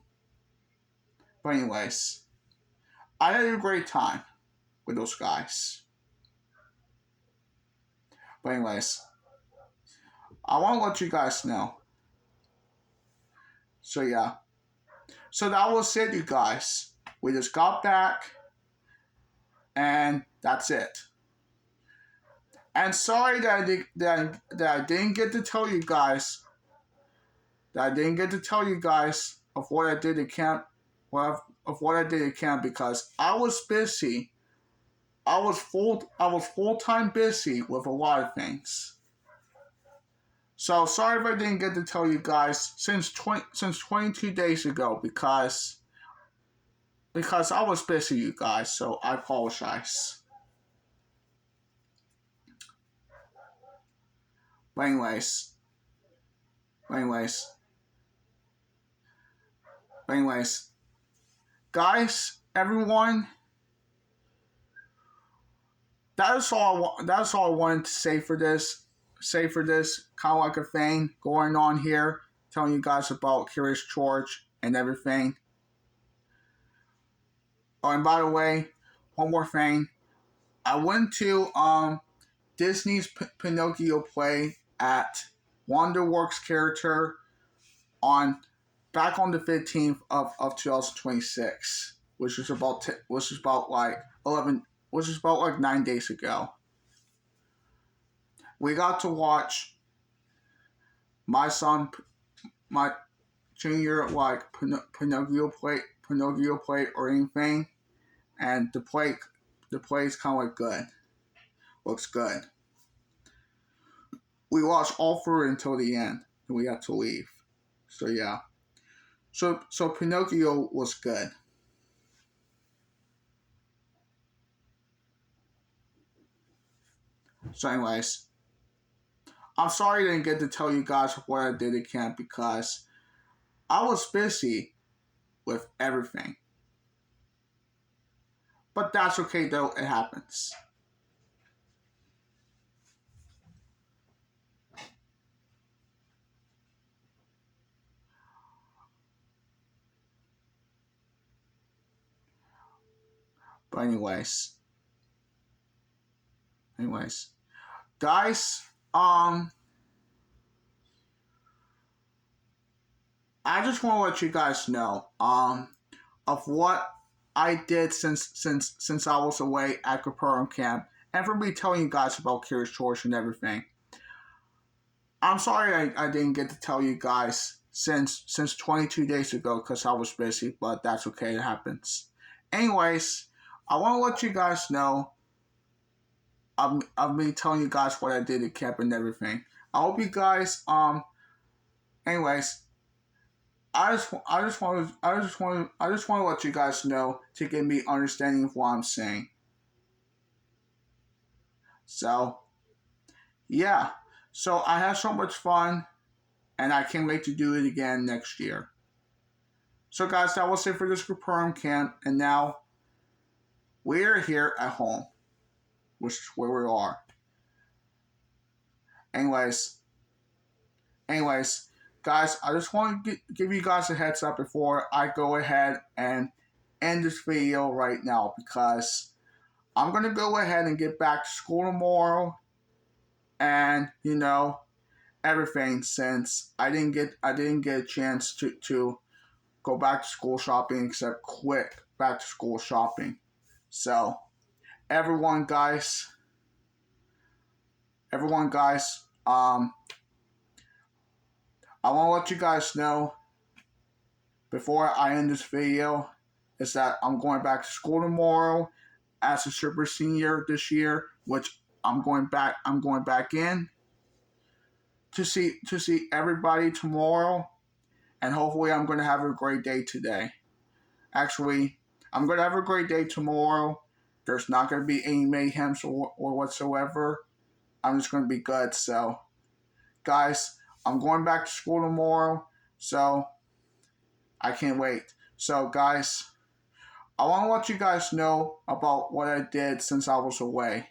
But anyways, I had a great time with those guys. But anyways, I want to let you guys know. So yeah. So that was it, you guys. We just got back, and that's it. And sorry that I didn't get to tell you guys of what I did at camp, of what I did at camp, because I was busy. I was full-time busy with a lot of things. So sorry if I didn't get to tell you guys since 22 days ago, because I was busy, you guys. So I apologize. But anyways, guys, everyone, that's all I wanted to say for this. Kind of like a thing going on here, telling you guys about Curious George and everything. Oh, and by the way, one more thing. I went to Disney's Pinocchio play at Wonderworks character back on the 15th of 2026, which is about 9 days ago. We got to watch my junior Pinocchio play or anything, and the play is kind of like good. Looks good. We watched all through until the end, and we had to leave. So yeah. So Pinocchio was good. So anyways, I'm sorry I didn't get to tell you guys what I did at camp because I was busy with everything. But that's okay though, it happens. But anyways, guys, I just want to let you guys know of what I did since I was away at Capernaum camp, and for me telling you guys about Curious George and everything. I'm sorry I didn't get to tell you guys since 22 days ago because I was busy, but that's okay, it happens. Anyways, I want to let you guys know of me telling you guys what I did at camp and everything. I hope you guys anyways, I just want to let you guys know to give me understanding of what I'm saying. So, yeah. So I had so much fun, and I can't wait to do it again next year. So guys, that was it for this Capernaum camp, and now we're here at home, which is where we are. Anyways, guys, I just want to give you guys a heads up before I go ahead and end this video right now because I'm gonna go ahead and get back to school tomorrow, and everything, since I didn't get a chance to go back to school shopping except quick back to school shopping. So everyone guys, I want to let you guys know before I end this video is that I'm going back to school tomorrow as a super senior this year, which I'm going back in to see everybody tomorrow, and hopefully I'm going to have a great day today. Actually, I'm going to have a great day tomorrow. There's not going to be any mayhem or whatsoever. I'm just going to be good. So, guys, I'm going back to school tomorrow, so I can't wait. So, guys, I want to let you guys know about what I did since I was away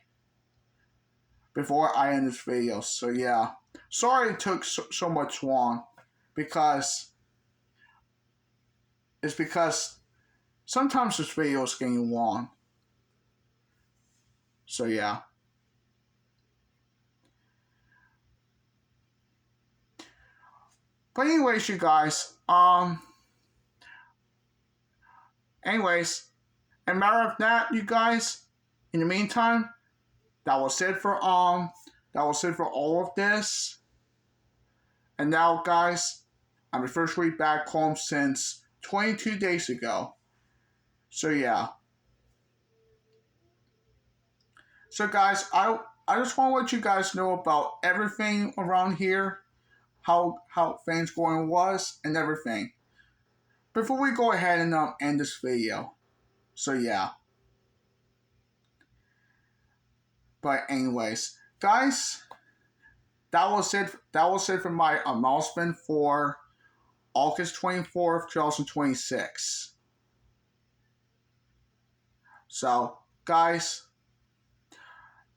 before I end this video. So, yeah. Sorry it took so much long because sometimes this video is getting long. So, yeah. But anyways, you guys, and matter of that, you guys, in the meantime, that was it for all of this. And now, guys, I'm officially back home since 22 days ago. So, yeah. So, guys, I just want to let you guys know about everything around here, how things going was, and everything, before we go ahead and end this video. So, yeah. But anyways, guys, that was it. That was it for my announcement for August 24th, 2026. So, guys,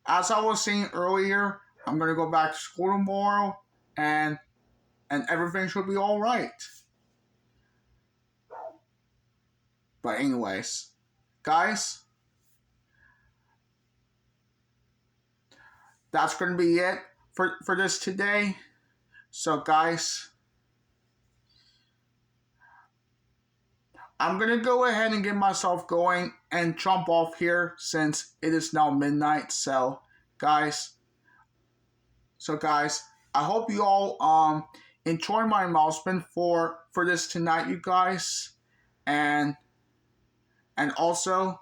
as I was saying earlier, I'm gonna go back to school tomorrow, and everything should be all right. But anyways, guys, that's gonna be it for this today. So, guys, I'm gonna go ahead and get myself going and jump off here since it is now midnight. So, guys, I hope you all enjoy my announcement for this tonight, you guys, and also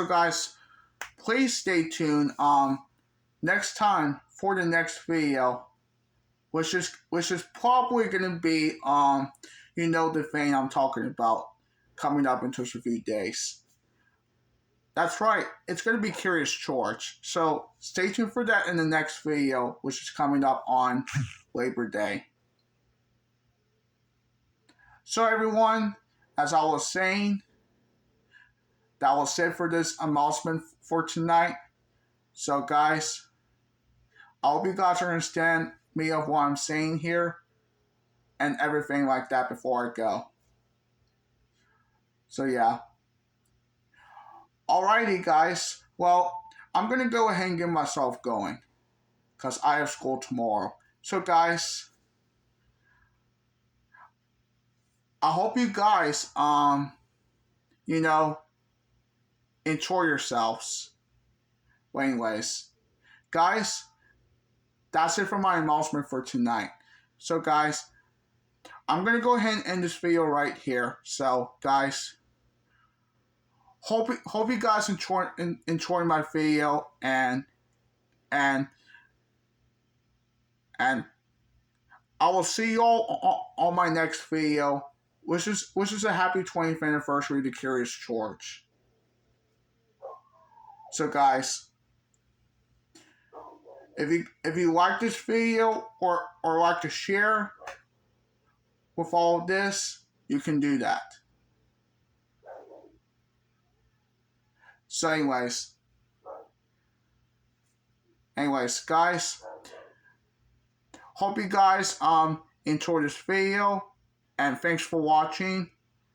guys, please stay tuned next time for the next video, which is probably gonna be the thing I'm talking about coming up in just a few days. That's right, it's gonna be Curious George. So stay tuned for that in the next video, which is coming up on Labor Day. So everyone, as I was saying, that was it for this announcement for tonight. So, guys, I hope you guys understand me of what I'm saying here and everything like that before I go. So, yeah. Alrighty, guys. Well, I'm going to go ahead and get myself going because I have school tomorrow. So, guys, I hope you guys, enjoy yourselves. Well, anyways, guys, that's it for my announcement for tonight. So, guys, I'm going to go ahead and end this video right here. So, guys, hope you guys enjoy my video, and I will see you all on my next video, which is a happy 20th anniversary to Curious George. So, guys, if you like this video or like to share with all of this, you can do that. So, anyways, guys, hope you guys enjoy this video, and thanks for watching,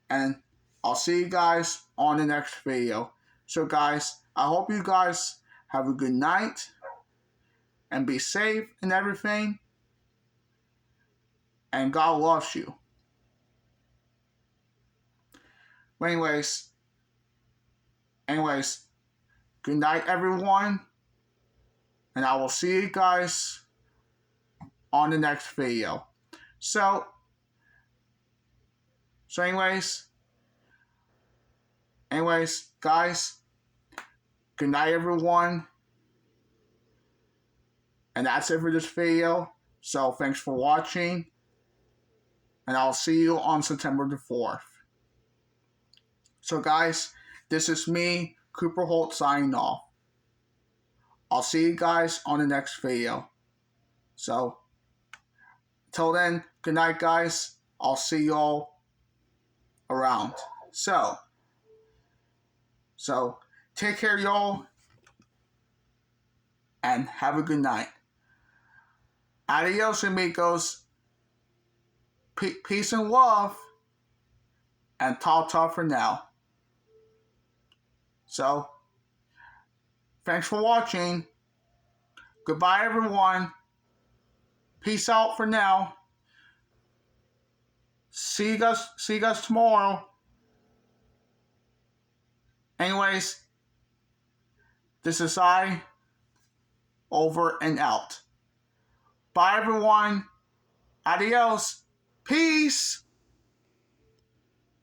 and I'll see you guys on the next video. So guys, I hope you guys have a good night, and be safe and everything, and God loves you. Anyways, good night everyone, and I will see you guys on the next video. So anyways, guys, good night everyone, and that's it for this video. So thanks for watching, and I'll see you on September the 4th. So guys, this is me, Cooper Holt, signing off. I'll see you guys on the next video. So, till then, good night guys. I'll see y'all around. So, take care y'all, and have a good night. Adios amigos. Peace and love, and ta-ta for now. So, thanks for watching. Goodbye, everyone. Peace out for now. See you guys tomorrow. Anyways, this is I, over and out. Bye, everyone. Adios. Peace.